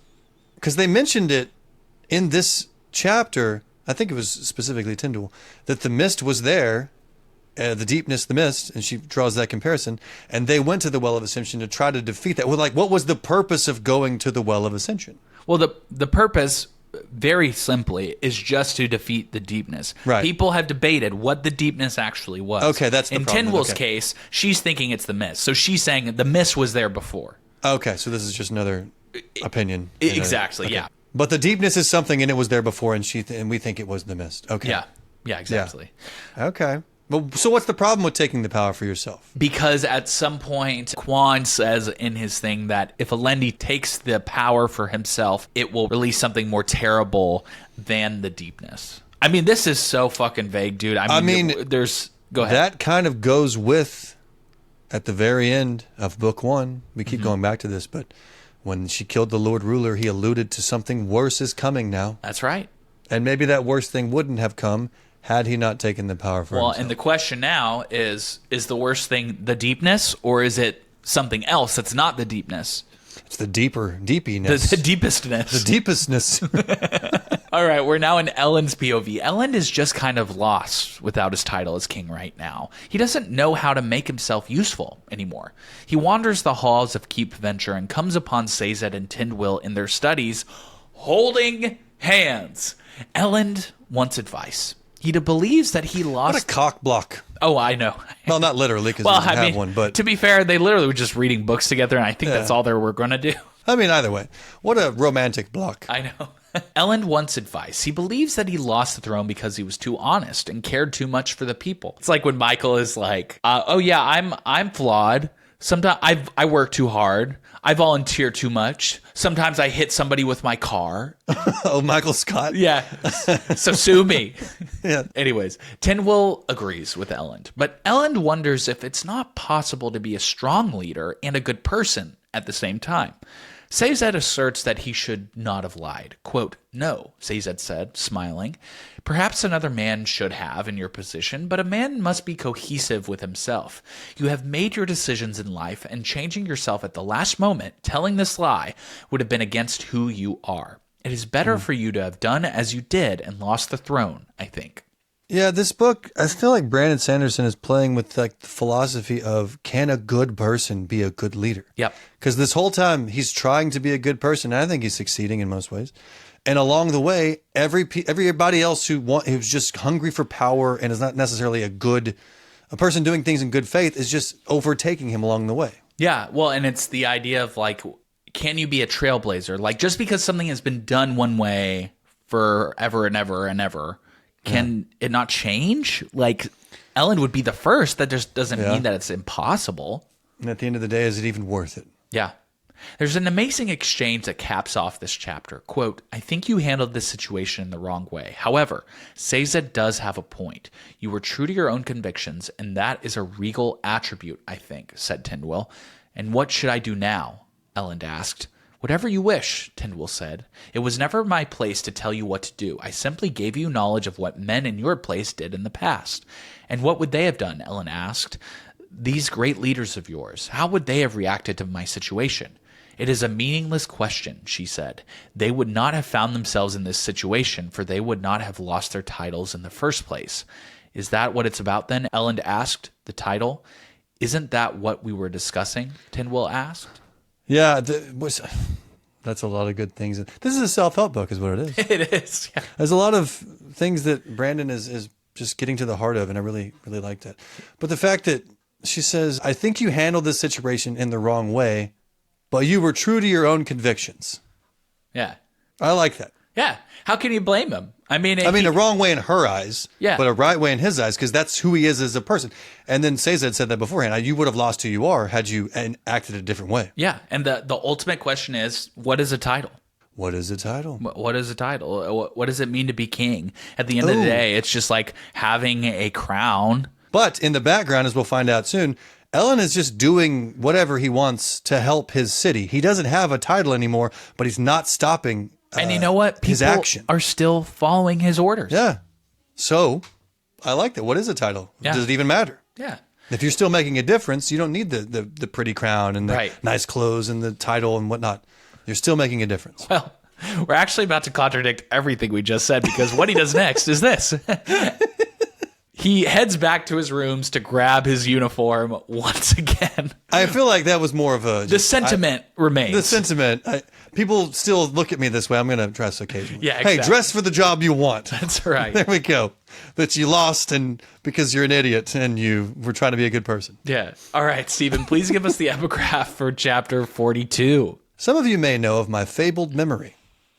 because they mentioned it in this chapter, I think it was specifically Tindwyl, that the mist was there, the deepness, the mist, and she draws that comparison, and they went to the Well of Ascension to try to defeat that. Well, like, what was the purpose of going to the Well of Ascension? Well, the purpose, very simply, is just to defeat the deepness. Right. People have debated what the deepness actually was. Okay, that's the problem. In Tindwyl's case, she's thinking it's the mist. So she's saying the mist was there before. Okay, so this is just another opinion. Exactly, okay. yeah. But the deepness is something, and it was there before, and we think it was the mist. Okay. Yeah, exactly. Yeah. Okay. Well, so what's the problem with taking the power for yourself? Because at some point, Quan says in his thing that if Elend takes the power for himself, it will release something more terrible than the deepness. I mean, this is so fucking vague, dude. I mean there's... Go ahead. That kind of goes with, at the very end of book 1, we keep going back to this, but when she killed the Lord Ruler, he alluded to something worse is coming now. That's right. And maybe that worse thing wouldn't have come had he not taken the power for himself. And the question now is the worst thing the deepness, or is it something else that's not the deepness? It's the deepiness. The deepestness. The deepestness. All right, we're now in Elend's POV. Elend is just kind of lost without his title as king right now. He doesn't know how to make himself useful anymore. He wanders the halls of Keep Venture and comes upon Sazed and Tindwyl in their studies, holding hands. Elend wants advice. He believes that he lost... What a cock block. Oh, I know. Well, not literally, because he doesn't have one, but... To be fair, they literally were just reading books together, and I think that's all they were going to do. I mean, either way. What a romantic block. I know. Elend wants advice. He believes that he lost the throne because he was too honest and cared too much for the people. It's like when Michael is like, oh yeah, I'm flawed. Sometimes I work too hard. I volunteer too much. Sometimes I hit somebody with my car. Oh, Michael Scott? Yeah. So sue me. Yeah. Anyways, Tindwyl agrees with Elend. But Elend wonders if it's not possible to be a strong leader and a good person at the same time. Sazed asserts that he should not have lied. Quote, "No," Sazed said, smiling. "Perhaps another man should have in your position, but a man must be cohesive with himself. You have made your decisions in life, and changing yourself at the last moment, telling this lie, would have been against who you are. It is better for you to have done as you did and lost the throne, I think." Yeah, this book, I feel like Brandon Sanderson is playing with like the philosophy of, can a good person be a good leader? Yep. Because this whole time he's trying to be a good person, and I think he's succeeding in most ways. And along the way, everybody else who's just hungry for power and is not necessarily a person doing things in good faith is just overtaking him along the way. Yeah, well, and it's the idea of like, can you be a trailblazer? Like, just because something has been done one way forever and ever and ever, can it not change? Like, Elend would be the first. That just doesn't mean that it's impossible. And at the end of the day, is it even worth it? Yeah. There's an amazing exchange that caps off this chapter. Quote, "I think you handled this situation in the wrong way. However, Sazed does have a point. You were true to your own convictions, and that is a regal attribute, I think," said Tindwyl. "And what should I do now?" Elend asked. "Whatever you wish," Tindwyl said. "It was never my place to tell you what to do. I simply gave you knowledge of what men in your place did in the past." "And what would they have done?" Elend asked. "These great leaders of yours, how would they have reacted to my situation?" "It is a meaningless question," she said. "They would not have found themselves in this situation, for they would not have lost their titles in the first place." "Is that what it's about then?" Elend asked. "The title? Isn't that what we were discussing?" Tindwyl asked. Yeah, that's a lot of good things. This is a self-help book is what it is. It is, yeah. There's a lot of things that Brandon is just getting to the heart of, and I really, really liked that. But the fact that she says, I think you handled this situation in the wrong way, but you were true to your own convictions. Yeah. I like that. Yeah. How can you blame him? I mean, a wrong way in her eyes, yeah, but a right way in his eyes, because that's who he is as a person. And then Cesar had said that beforehand. You would have lost who you are had you acted a different way. Yeah. And the ultimate question is, what is a title? What is a title? What is a title? What does it mean to be king? At the end of the day, it's just like having a crown. But in the background, as we'll find out soon, Elend is just doing whatever he wants to help his city. He doesn't have a title anymore, but he's not stopping and you know what? People his action. Are still following his orders. Yeah. So I like that. What is a title? Yeah. Does it even matter? Yeah. If you're still making a difference, you don't need the pretty crown and the nice clothes and the title and whatnot. You're still making a difference. Well, we're actually about to contradict everything we just said, because what he does next is this. He heads back to his rooms to grab his uniform once again. I feel like that was more of a... The sentiment remains. The sentiment. People still look at me this way. I'm going to dress occasionally. Yeah, exactly. Hey, dress for the job you want. That's right. There we go. That you lost and because you're an idiot and you were trying to be a good person. Yeah. All right, Stephen, please give us the epigraph for chapter 42. Some of you may know of my fabled memory.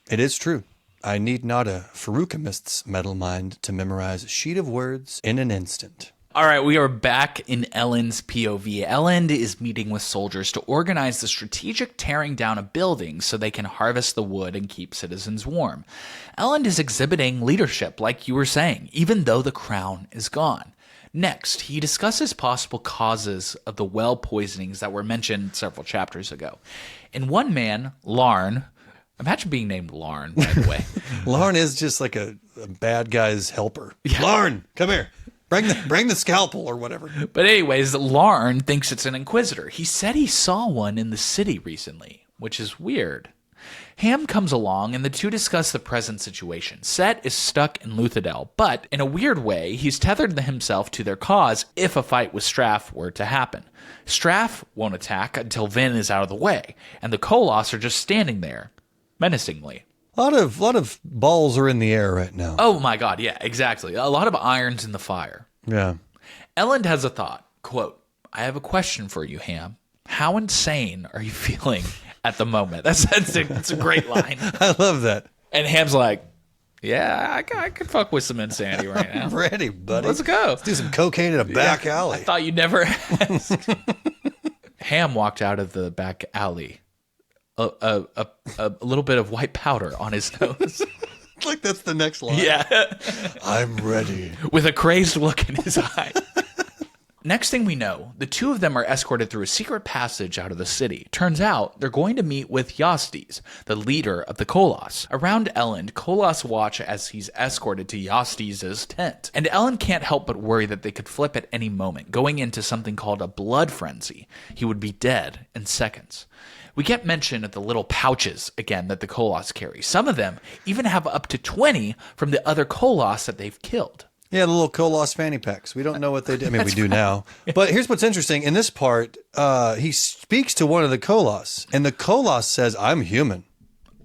It is true. I need not a Farukhamist's metal mind to memorize a sheet of words in an instant. All right, we are back in Elend's POV. Elend is meeting with soldiers to organize the strategic tearing down of buildings so they can harvest the wood and keep citizens warm. Elend is exhibiting leadership, like you were saying, even though the crown is gone. Next, he discusses possible causes of the well poisonings that were mentioned several chapters ago. In one man, Larn, imagine being named Larn, by the way. Larn is just like a bad guy's helper. Yeah. Larn, come here. Bring the scalpel or whatever. But anyways, Larn thinks it's an inquisitor. He said he saw one in the city recently, which is weird. Ham comes along, and the two discuss the present situation. Set is stuck in Luthadel, but in a weird way, he's tethered himself to their cause if a fight with Straff were to happen. Straff won't attack until Vin is out of the way, and the Koloss are just standing there, menacingly. A lot of balls are in the air right now. Oh my god, yeah, exactly. A lot of irons in the fire. Yeah. Elend has a thought. Quote, I have a question for you, Ham. How insane are you feeling at the moment? That's a great line. I love that. And Ham's like, yeah, I could fuck with some insanity right now. I'm ready, buddy. Let's go. Let's do some cocaine in a back alley. I thought you'd never ask. Ham walked out of the back alley. A little bit of white powder on his nose. Like that's the next line. Yeah. I'm ready. With a crazed look in his eye. Next thing we know, the two of them are escorted through a secret passage out of the city. Turns out they're going to meet with Jastes, the leader of the Koloss. Around Elend, Koloss watch as he's escorted to Jastes' tent. And Elend can't help but worry that they could flip at any moment, going into something called a blood frenzy. He would be dead in seconds. We get mention of the little pouches, again, that the Koloss carry. Some of them even have up to 20 from the other Koloss that they've killed. Yeah, the little Koloss fanny packs. We don't know what they do. I mean, we do now. But here's what's interesting. In this part, he speaks to one of the Koloss, and the Koloss says, I'm human.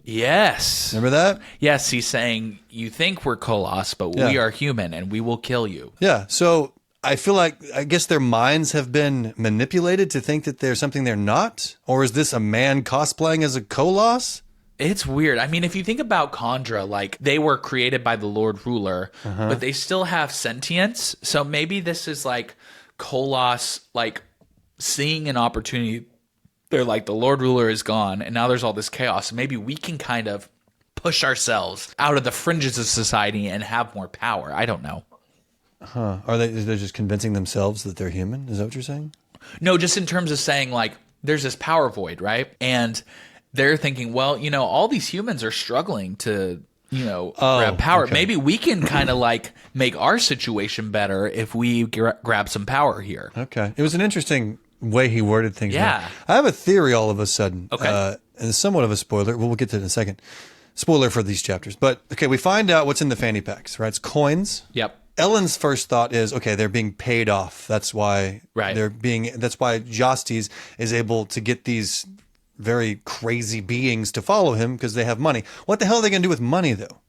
Yes. Remember that? Yes, he's saying, you think we're Koloss, but we are human, and we will kill you. Yeah, so I feel like, I guess their minds have been manipulated to think that they're something they're not? Or is this a man cosplaying as a Koloss? It's weird. I mean, if you think about Kandra, like, they were created by the Lord Ruler, but they still have sentience. So maybe this is like Koloss, like, seeing an opportunity. They're like, the Lord Ruler is gone, and now there's all this chaos. Maybe we can kind of push ourselves out of the fringes of society and have more power. I don't know. Huh. They're just convincing themselves that they're human? Is that what you're saying? No, just in terms of saying, like, there's this power void, right? And they're thinking, well, you know, all these humans are struggling to, you know, grab power. Okay. Maybe we can kind of like make our situation better if we grab some power here. Okay. It was an interesting way he worded things. Yeah. There. I have a theory all of a sudden. Okay. And it's somewhat of a spoiler. We'll get to it in a second. Spoiler for these chapters. But, okay, we find out what's in the fanny packs, right? It's coins. Yep. Elend's first thought is, okay, they're being paid off. That's why that's why Jastes is able to get these very crazy beings to follow him because they have money. What the hell are they going to do with money, though?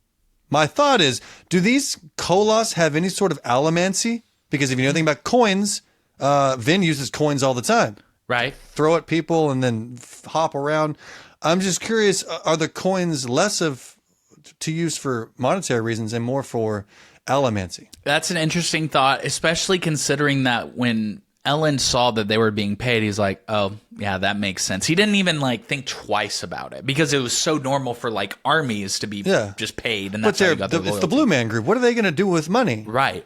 My thought is, do these Koloss have any sort of allomancy? Because if you know anything about coins, Vin uses coins all the time. Right. Throw at people and then hop around. I'm just curious, are the coins less to use for monetary reasons and more for allomancy? That's an interesting thought, especially considering that when Elend saw that they were being paid, he's like, oh, yeah, that makes sense. He didn't even think twice about it because it was so normal for armies to be just paid. And that's how you got it's the Blue Man Group. What are they going to do with money? Right.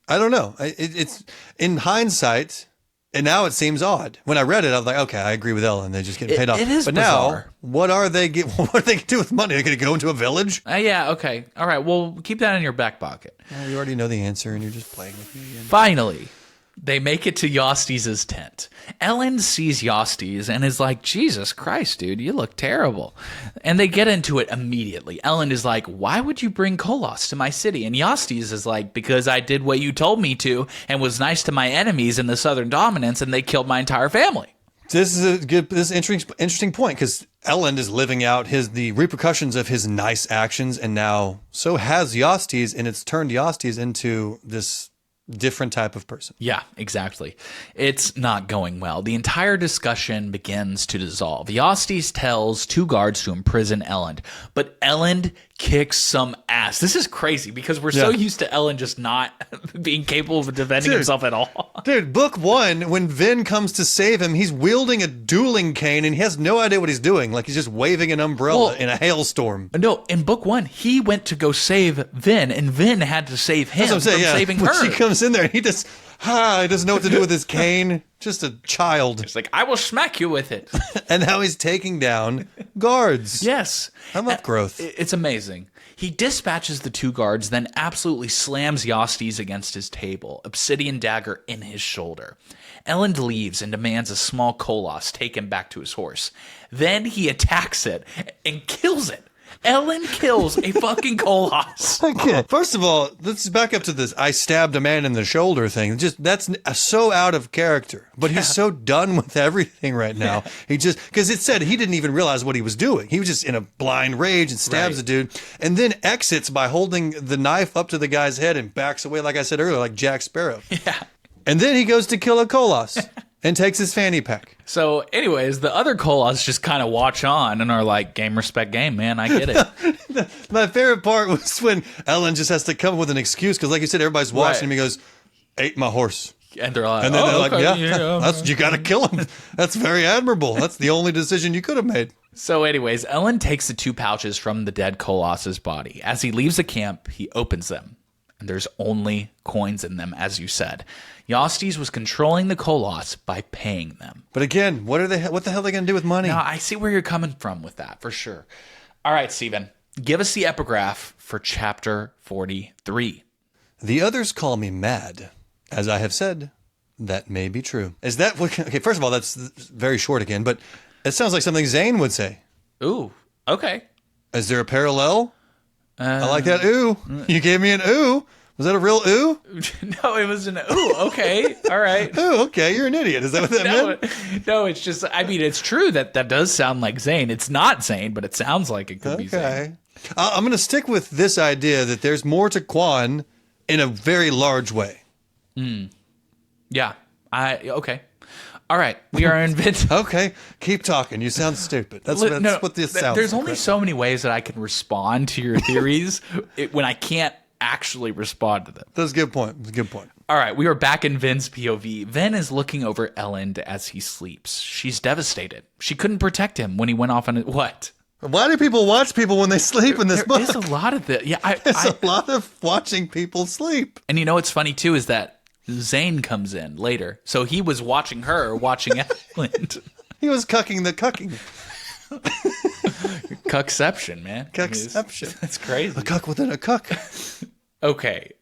I don't know. It's in hindsight, and now it seems odd. When I read it, I was like, okay, I agree with Ellen. They're just getting paid off. It is but bizarre. Now, what are they going to do with money? They're going to go into a village? Yeah, okay. All right, well, keep that in your back pocket. Well, you already know the answer, and you're just playing with me again. Finally, they make it to Jastes' tent. Elend sees Jastes and is like, Jesus Christ, dude, you look terrible. And they get into it immediately. Elend is like, why would you bring Koloss to my city? And Jastes is like, because I did what you told me to and was nice to my enemies in the Southern Dominance, and they killed my entire family. This is an interesting point, because Elend is living out the repercussions of his nice actions, and now so has Jastes, and it's turned Jastes into this different type of person. Yeah, exactly. It's not going well. The entire discussion begins to dissolve. Jastes tells 2 guards to imprison Elend, but Elend kicks some ass. This is crazy because we're so used to Elend just not being capable of defending himself at all. Dude, book 1, when Vin comes to save him, he's wielding a dueling cane and he has no idea what he's doing. He's just waving an umbrella in a hailstorm. No, in book 1, he went to go save Vin, and Vin had to save him from saving her. She comes in there and he just, he doesn't know what to do with his cane. Just a child. It's like, I will smack you with it. And now he's taking down guards. Yes. I love growth. It's amazing. He dispatches the 2 guards, then absolutely slams Jastes against his table, obsidian dagger in his shoulder. Elend leaves and demands a small Koloss take him back to his horse. Then he attacks it and kills it. Elend kills a fucking Koloss. Okay. First of all, let's back up to this I stabbed a man in the shoulder thing. That's so out of character. But he's so done with everything right now. He just, because it said he didn't even realize what he was doing. He was just in a blind rage and stabs the dude, and then exits by holding the knife up to the guy's head and backs away, like I said earlier, like Jack Sparrow. Yeah. And then he goes to kill a Koloss and takes his fanny pack. So anyways, the other Koloss just kind of watch on and are like, game, respect, game, man. I get it. My favorite part was when Elend just has to come up with an excuse, because like you said, everybody's watching him. He goes, ate my horse. And they're like, and then they're like, you got to kill him. That's very admirable. That's the only decision you could have made. So anyways, Elend takes the 2 pouches from the dead Koloss's body. As he leaves the camp, he opens them. And there's only coins in them, as you said. Jastes was controlling the Koloss by paying them. But again, what the hell are they going to do with money? Now, I see where you're coming from with that, for sure. All right, Steven, give us the epigraph for chapter 43. The others call me mad. As I have said, that may be true. Is that what? Okay, first of all, that's very short again, but it sounds like something Zane would say. Ooh, okay. Is there a parallel? I like that ooh. You gave me an ooh. Was that a real ooh? No, it was an ooh. Okay. All right. Ooh, okay. You're an idiot. Is that what that meant? No, it's just, I mean, it's true that does sound like Zane. It's not Zane, but it sounds like it could be Zane. I'm going to stick with this idea that there's more to Quan in a very large way. Yeah. Okay. All right, we are in Vince. Okay, keep talking. You sound stupid. That's what this sounds There's like, only right? so many ways that I can respond to your theories when I can't actually respond to them. That's a good point. That's a good point. All right, we are back in Vin's POV. Vin is looking over Elend as he sleeps. She's devastated. She couldn't protect him when he went off on it. What? Why do people watch people when they sleep in this book? There's a lot of this. Yeah, there's a lot of watching people sleep. And you know what's funny too is that Zane comes in later. So he was watching her, watching Elend. He was cucking the cucking. Cuckception, man. Cuckception. That's crazy. A cuck within a cuck. Okay.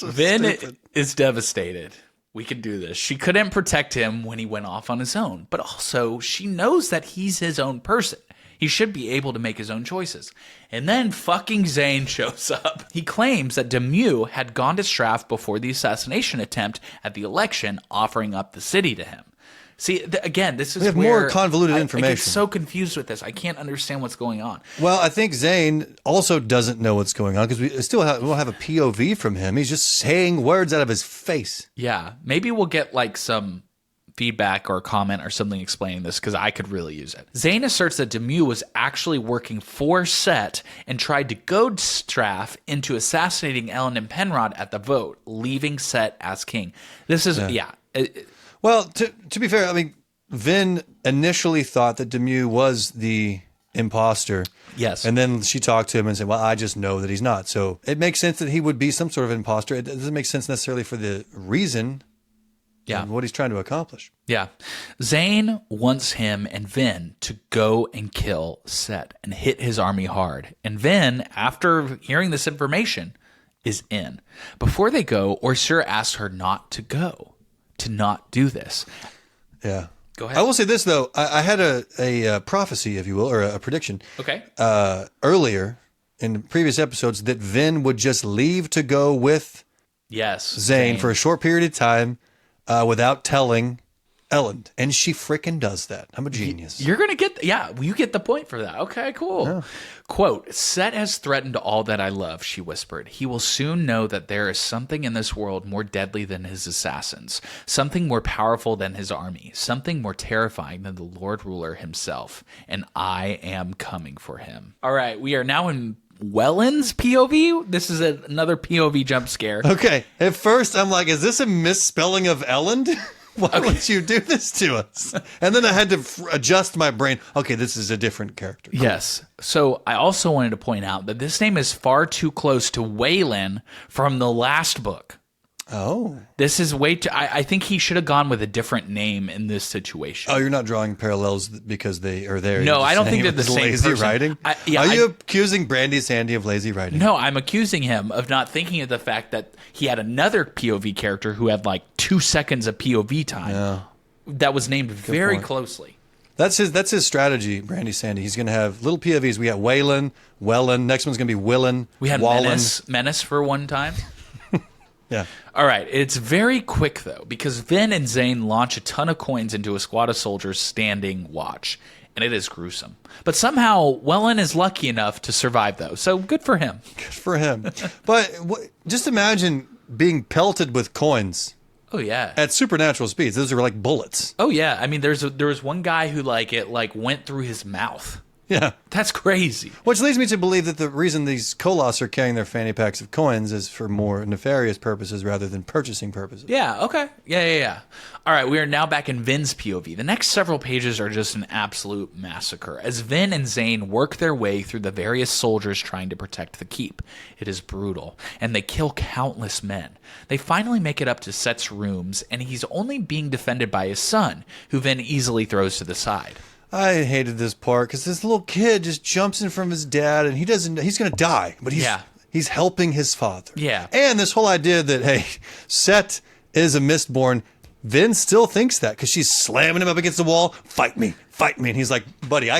Vin is devastated. We can do this. She couldn't protect him when he went off on his own. But also, she knows that he's his own person. He should be able to make his own choices. And then fucking Zane shows up. He claims that Demue had gone to Straff before the assassination attempt at the election, offering up the city to him. See, again, this is we have where more convoluted I information. get so confused with this. I can't understand what's going on. Well, I think Zane also doesn't know what's going on because we still won't have a POV from him. He's just saying words out of his face. Yeah, maybe we'll get like some feedback or comment or something explaining this because I could really use it. Zane asserts that Demue was actually working for Set and tried to goad Straff into assassinating Elend and Penrod at the vote, leaving Set as king. This is, Well, to be fair, I mean, Vin initially thought that Demue was the imposter. Yes. And then she talked to him and said, well, I just know that he's not. So it makes sense that he would be some sort of imposter. It doesn't make sense necessarily for the reason of what he's trying to accomplish. Yeah. Zane wants him and Vin to go and kill Set and hit his army hard. And Vin, after hearing this information, is in. Before they go, Orsur asks her not to go, to not do this. Yeah. Go ahead. I will say this, though. I had a prophecy, if you will, or a prediction. Okay. Earlier in previous episodes that Vin would just leave to go with Zane for a short period of time without telling Elend. And she freaking does that. I'm a genius. You're going to get, you get the point for that. Okay, cool. Yeah. Quote, Set has threatened all that I love, she whispered. He will soon know that there is something in this world more deadly than his assassins, something more powerful than his army, something more terrifying than the Lord Ruler himself, and I am coming for him. All right, we are now in Welland's POV. This is another POV jump scare. Okay, at first I'm like, is this a misspelling of Elend? Why would you do this to us? And then I had to adjust my brain. Okay, this is a different character. Cool. Yes. So I also wanted to point out that this name is far too close to Waylon from the last book. Oh. This is way too... I think he should have gone with a different name in this situation. Oh, you're not drawing parallels because they are there. No, I don't think they're the same lazy person. Writing? Are you accusing Brandy Sandy of lazy writing? No, I'm accusing him of not thinking of the fact that he had another POV character who had like 2 seconds of POV time that was named very closely. That's his strategy, Brandy Sandy. He's going to have little POVs. We got Waylon, Welland. Next one's going to be Willen. We had Menace for one time. Yeah. All right. It's very quick, though, because Vin and Zane launch a ton of coins into a squad of soldiers standing watch, and it is gruesome. But somehow, Welland is lucky enough to survive, though, so good for him. Good for him. But just imagine being pelted with coins. Oh, yeah. At supernatural speeds. Those are like bullets. Oh, yeah. I mean, there was one guy who, it went through his mouth. Yeah. That's crazy. Which leads me to believe that the reason these Koloss are carrying their fanny packs of coins is for more nefarious purposes rather than purchasing purposes. Yeah, okay. Yeah. All right, we are now back in Vin's POV. The next several pages are just an absolute massacre as Vin and Zane work their way through the various soldiers trying to protect the keep. It is brutal, and they kill countless men. They finally make it up to Set's rooms, and he's only being defended by his son, who Vin easily throws to the side. I hated this part because this little kid just jumps in from his dad and he's going to die, but he's helping his father. Yeah. And this whole idea that, hey, Set is a Mistborn, Vin still thinks that because she's slamming him up against the wall. Fight me. And he's like, buddy,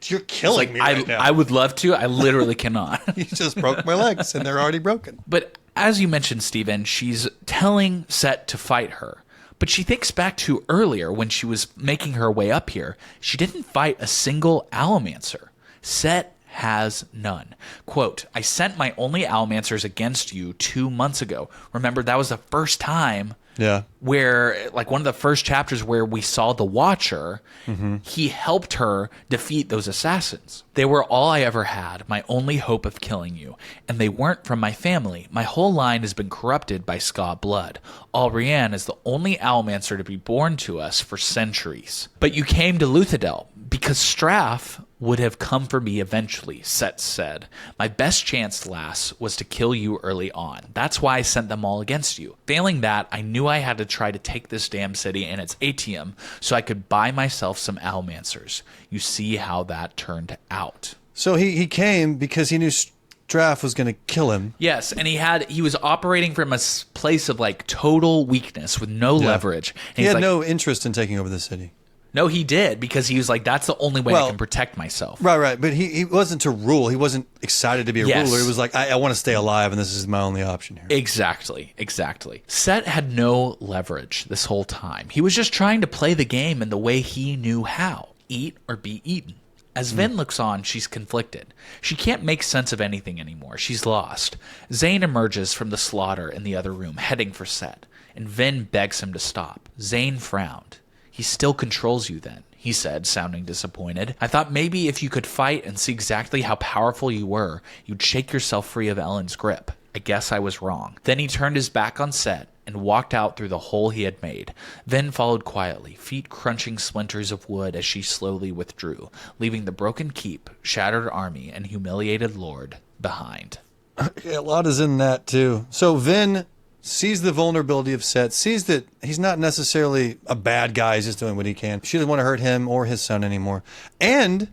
you're killing me right now. I would love to. I literally cannot. You just broke my legs and they're already broken. But as you mentioned, Steven, she's telling Set to fight her. But she thinks back to earlier when she was making her way up here. She didn't fight a single Allomancer. Set has none. Quote, I sent my only Allomancers against you 2 months ago. Remember, that was the first time where, one of the first chapters where we saw the Watcher, he helped her defeat those assassins. They were all I ever had, my only hope of killing you. And they weren't from my family. My whole line has been corrupted by Ska blood. Alrianne is the only Allomancer to be born to us for centuries. But you came to Luthadel because Straff would have come for me eventually, Set said. My best chance, lass, was to kill you early on. That's why I sent them all against you. Failing that, I knew I had to try to take this damn city and its ATM so I could buy myself some Allomancers. You see how that turned out. So he came because he knew Straff was going to kill him. Yes, and he was operating from a place of total weakness with no leverage. And he had no interest in taking over the city. No, he did, because he was like, that's the only way I can protect myself. Right. But he wasn't to rule. He wasn't excited to be a ruler. He was like, I want to stay alive, and this is my only option here. Exactly. Set had no leverage this whole time. He was just trying to play the game in the way he knew how. Eat or be eaten. As Vin looks on, she's conflicted. She can't make sense of anything anymore. She's lost. Zane emerges from the slaughter in the other room, heading for Set, and Vin begs him to stop. Zane frowned. He still controls you then, he said, sounding disappointed. I thought maybe if you could fight and see exactly how powerful you were, you'd shake yourself free of Elend's grip. I guess I was wrong. Then he turned his back on Set and walked out through the hole he had made. Vin followed quietly, feet crunching splinters of wood as she slowly withdrew, leaving the broken keep, shattered army, and humiliated lord behind. A lot is in that, too. So Vin sees the vulnerability of Set, sees that he's not necessarily a bad guy, he's just doing what he can. She doesn't want to hurt him or his son anymore. And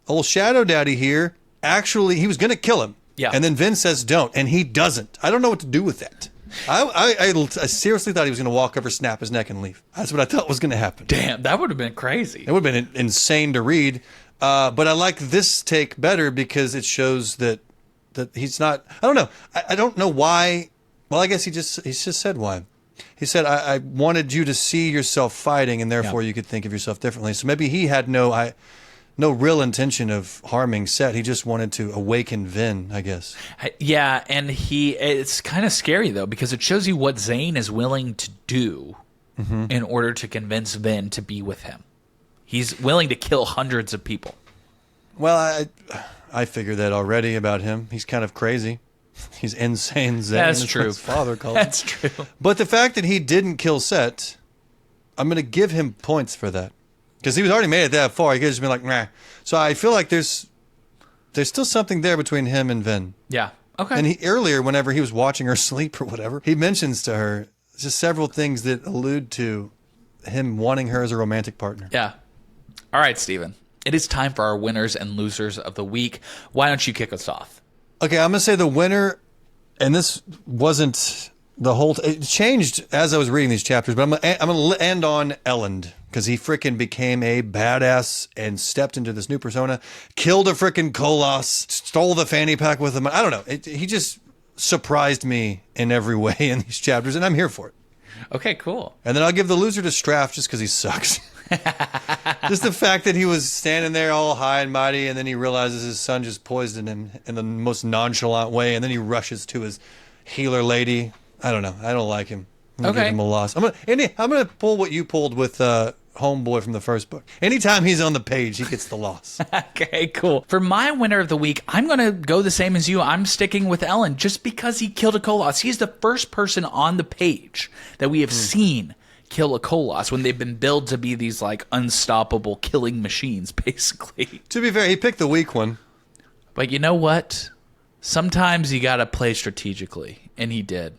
old Shadow Daddy here, actually, he was going to kill him. Yeah. And then Vin says don't, and he doesn't. I don't know what to do with that. I seriously thought he was going to walk over, snap his neck, and leave. That's what I thought was going to happen. Damn, that would have been crazy. It would have been insane to read. But I like this take better because it shows that he's not... I don't know. I don't know why... Well, I guess he just said why. He said, I wanted you to see yourself fighting, and therefore you could think of yourself differently. So maybe he had no real intention of harming Set. He just wanted to awaken Vin, I guess. Yeah, and it's kind of scary, though, because it shows you what Zane is willing to do in order to convince Vin to be with him. He's willing to kill hundreds of people. Well, I figured that already about him. He's kind of crazy. He's insane Zane. That's true. His father called That's him. true. But the fact that he didn't kill Set, I'm going to give him points for that. Because he was already made it that far. He could have just been like, nah. So I feel like there's still something there between him and Vin. Yeah. Okay. And earlier, whenever he was watching her sleep or whatever, he mentions to her just several things that allude to him wanting her as a romantic partner. Yeah. All right, Steven. It is time for our winners and losers of the week. Why don't you kick us off? Okay, I'm going to say the winner, and this wasn't the whole... It changed as I was reading these chapters, but I'm going to end on Elend, because he freaking became a badass and stepped into this new persona, killed a freaking Koloss, stole the fanny pack with him. I don't know. He just surprised me in every way in these chapters, and I'm here for it. Okay, cool. And then I'll give the loser to Straff just because he sucks. Just the fact that he was standing there all high and mighty, and then he realizes his son just poisoned him in the most nonchalant way, and then he rushes to his healer lady. I don't know. I don't like him. I'm gonna give him a loss. I'm gonna pull what you pulled with Homeboy from the first book. Anytime he's on the page, he gets the loss. Okay, cool. For my winner of the week, I'm going to go the same as you. I'm sticking with Elend just because he killed a Koloss. He's the first person on the page that we have seen kill a Koloss when they've been billed to be these like unstoppable killing machines, basically. To be fair, he picked the weak one. But you know what? Sometimes you got to play strategically, and he did.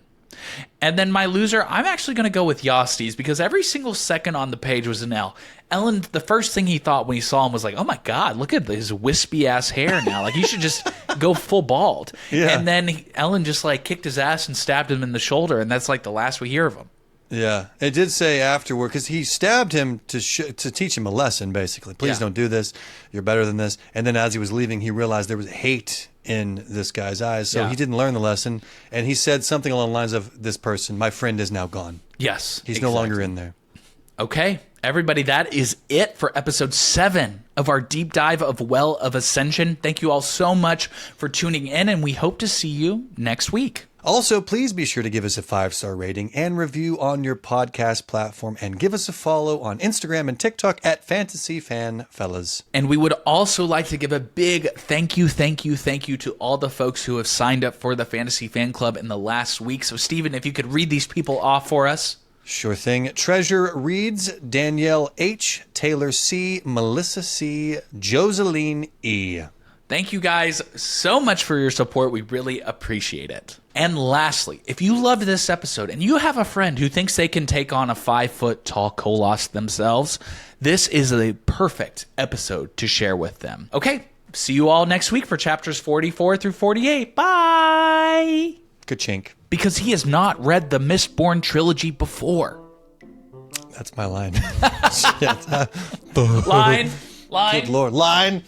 And then my loser, I'm actually going to go with Jastes because every single second on the page was an L. Elend, the first thing he thought when he saw him was like, oh my God, look at his wispy ass hair now. Like, he should just go full bald. Yeah. And then Elend just like kicked his ass and stabbed him in the shoulder, and that's like the last we hear of him. Yeah, it did say afterward, because he stabbed him to teach him a lesson, basically. Please don't do this. You're better than this. And then as he was leaving, he realized there was hate in this guy's eyes, so he didn't learn the lesson. And he said something along the lines of, this person, my friend, is now gone. Yes. He's no longer in there. Okay, everybody, that is it for episode 7 of our deep dive of Well of Ascension. Thank you all so much for tuning in, and we hope to see you next week. Also, please be sure to give us a 5-star rating and review on your podcast platform, and give us a follow on Instagram and TikTok at Fantasy Fanfellas. And we would also like to give a big thank you to all the folks who have signed up for the Fantasy Fan Club in the last week. So, Steven, if you could read these people off for us. Sure thing. Treasure reads Danielle H., Taylor C., Melissa C., Joseline E. Thank you guys so much for your support. We really appreciate it. And lastly, if you loved this episode and you have a friend who thinks they can take on a 5-foot-tall Koloss themselves, this is a perfect episode to share with them. Okay, see you all next week for chapters 44 through 48. Bye! Ka-chink. Because he has not read the Mistborn trilogy before. That's my line. Shit. Line. Good Lord. Line.